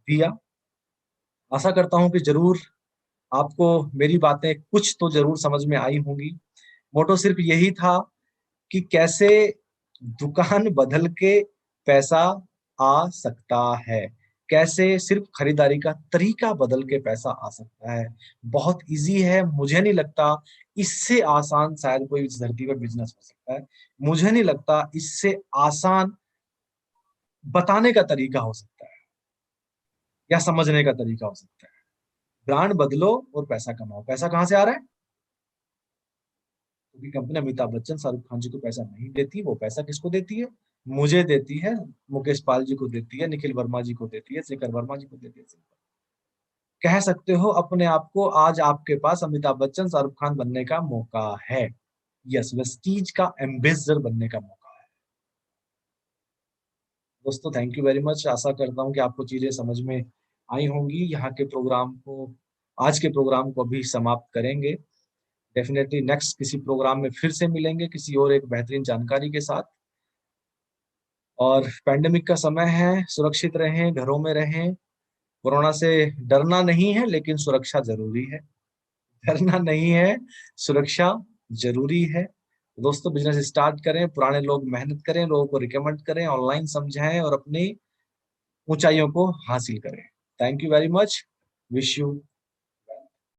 दिया। आशा करता हूं कि जरूर आपको मेरी बातें कुछ तो जरूर समझ में आई होंगी। मोटो सिर्फ यही था कि कैसे दुकान बदल के पैसा आ सकता है, कैसे सिर्फ खरीदारी का तरीका बदल के पैसा आ सकता है। बहुत इजी है, मुझे नहीं लगता इससे आसान शायद कोई इस धरती पर बिजनेस हो सकता है। मुझे नहीं लगता इससे आसान बताने का तरीका हो सकता है या समझने का तरीका हो सकता है। ब्रांड बदलो और पैसा कमाओ। पैसा कहां से आ रहा है? क्योंकि कंपनी अमिताभ बच्चन, शाहरुख खान जी को पैसा नहीं देती। वो पैसा किसको देती है? मुझे देती है, मुकेश पाल जी को देती है, निखिल वर्मा जी को देती है, शेखर वर्मा जी को देती है। कह सकते हो अपने आप को, आज आपके पास अमिताभ बच्चन, शाहरुख खान बनने का मौका है। यस, वेस्टीज का एम्बेसडर बनने का मौका है। दोस्तों थैंक यू वेरी मच। आशा करता हूँ कि आपको चीजें समझ में आई होंगी। यहाँ के प्रोग्राम को, आज के प्रोग्राम को अभी समाप्त करेंगे। डेफिनेटली नेक्स्ट किसी प्रोग्राम में फिर से मिलेंगे किसी और एक बेहतरीन जानकारी के साथ। और पैंडेमिक का समय है, सुरक्षित रहें, घरों में रहें। कोरोना से डरना नहीं है, लेकिन सुरक्षा जरूरी है। डरना नहीं है, सुरक्षा जरूरी है। दोस्तों बिजनेस स्टार्ट करें, पुराने लोग मेहनत करें, लोगों को रिकमेंड करें, ऑनलाइन समझाएं और अपनी ऊंचाइयों को हासिल करें। Thank you very much. Wish you